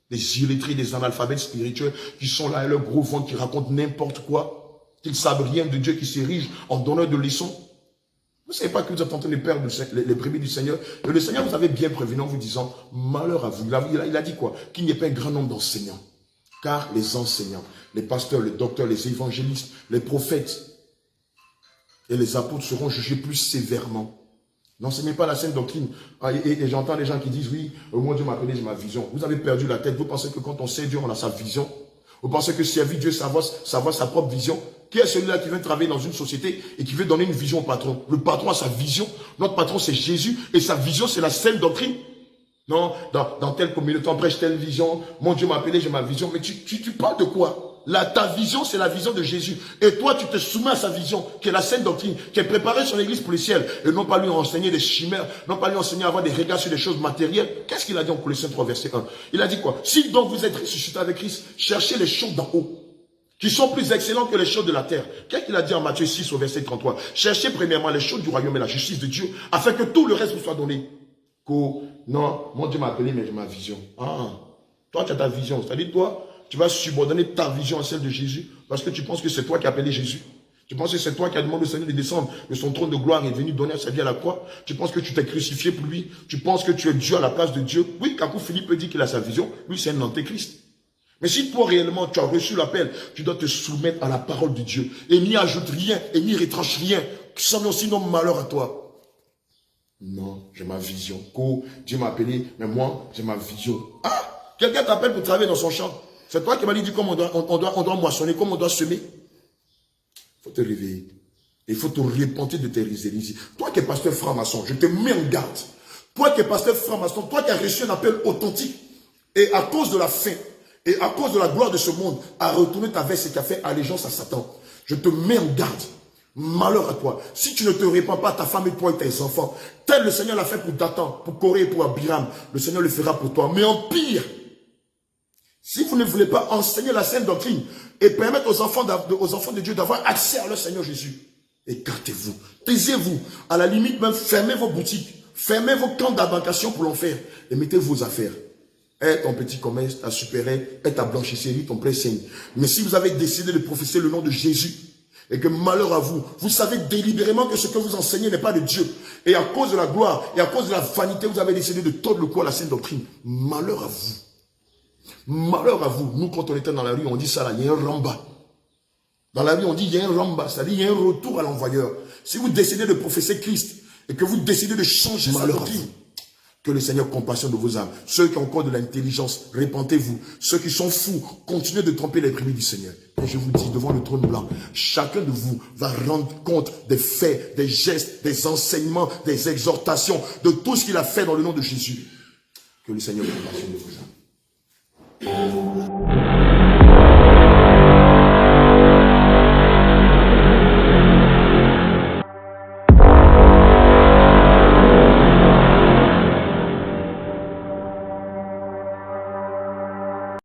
Des illettrés, des analphabètes spirituels qui sont là, et leur gros ventre qui racontent n'importe quoi. Qu'ils ne savent rien de Dieu, qui s'érige en donneur de leçons. Vous ne savez pas que vous êtes en train de perdre les brebis du Seigneur. Et le Seigneur vous avait bien prévenu en vous disant, malheur à vous. Il a dit quoi? Qu'il n'y ait pas un grand nombre d'enseignants. Car les enseignants, les pasteurs, les docteurs, les évangélistes, les prophètes et les apôtres seront jugés plus sévèrement. N'enseignez pas la sainte doctrine. Et j'entends les gens qui disent, oui, moi Dieu m'a donné ma vision. Vous avez perdu la tête. Vous pensez que quand on sait Dieu, on a sa vision. Vous pensez que servir Dieu, savoir sa propre vision? Qui est celui-là qui vient travailler dans une société et qui veut donner une vision au patron? Le patron a sa vision. Notre patron, c'est Jésus. Et sa vision, c'est la sainte doctrine. Non, dans telle communauté, on prêche telle vision. Mon Dieu m'a appelé, j'ai ma vision. Mais tu parles de quoi? Ta vision, c'est la vision de Jésus. Et toi, tu te soumets à sa vision, qui est la sainte doctrine, qui est préparée sur l'église pour le ciel. Et non pas lui enseigner des chimères, non pas lui enseigner à avoir des regards sur les choses matérielles. Qu'est-ce qu'il a dit en Colossiens 3, verset 1? Il a dit quoi? Si donc vous êtes ressuscité avec Christ, cherchez les choses d'en haut, qui sont plus excellents que les choses de la terre. Qu'est-ce qu'il a dit en Matthieu 6, au verset 33? Cherchez premièrement les choses du royaume et la justice de Dieu, afin que tout le reste vous soit donné. Non, mon Dieu m'a appelé, mais j'ai ma vision. Toi, tu as ta vision. C'est-à-dire, toi, tu vas subordonner ta vision à celle de Jésus parce que tu penses que c'est toi qui as appelé Jésus. Tu penses que c'est toi qui as demandé au Seigneur de descendre de son trône de gloire et de venir donner sa vie à la croix. Tu penses que tu t'es crucifié pour lui. Tu penses que tu es Dieu à la place de Dieu. Oui, Kakou Philippe dit qu'il a sa vision. Lui, c'est un antéchrist. Mais si toi, réellement, tu as reçu l'appel, tu dois te soumettre à la parole de Dieu. Et n'y ajoute rien, et n'y retranche rien. Sinon, malheur à toi. Non, j'ai ma vision. Dieu m'a appelé, mais moi, j'ai ma vision. Quelqu'un t'appelle pour travailler dans son champ. C'est toi qui m'as dit comment on doit moissonner, comment on doit semer. Il faut te réveiller. Il faut te repentir de tes hérésies. Toi qui es pasteur franc-maçon, je te mets en garde. Toi qui es pasteur franc-maçon, toi qui as reçu un appel authentique, et à cause de la faim, et à cause de la gloire de ce monde, à retourner ta veste et qui a fait allégeance à Satan, je te mets en garde. Malheur à toi. Si tu ne te répands pas, ta femme et toi et tes enfants, tel le Seigneur l'a fait pour Dathan, pour Corée et pour Abiram, le Seigneur le fera pour toi. Mais en pire, si vous ne voulez pas enseigner la sainte doctrine et permettre aux enfants de Dieu d'avoir accès à leur Seigneur Jésus, écartez-vous, taisez-vous, à la limite même fermez vos boutiques, fermez vos camps d'embarcation pour l'enfer et mettez vos affaires. est ton petit commerce, ta supérette, est ta blanchisserie, ton pressing. Mais si vous avez décidé de professer le nom de Jésus, et que malheur à vous, vous savez délibérément que ce que vous enseignez n'est pas de Dieu. Et à cause de la gloire, et à cause de la vanité, vous avez décidé de tordre le cou à la sainte doctrine. Malheur à vous. Malheur à vous. Nous, quand on était dans la rue, on dit ça là, il y a un ramba. Dans la rue, on dit il y a un ramba, c'est-à-dire il y a un retour à l'envoyeur. Si vous décidez de professer Christ, et que vous décidez de changer sa doctrine, que le Seigneur compassionne de vos âmes. Ceux qui ont encore de l'intelligence, répentez-vous. Ceux qui sont fous, continuez de tromper les brebis du Seigneur. Et je vous dis, devant le trône blanc, chacun de vous va rendre compte des faits, des gestes, des enseignements, des exhortations, de tout ce qu'il a fait dans le nom de Jésus. Que le Seigneur compassionne de vos âmes.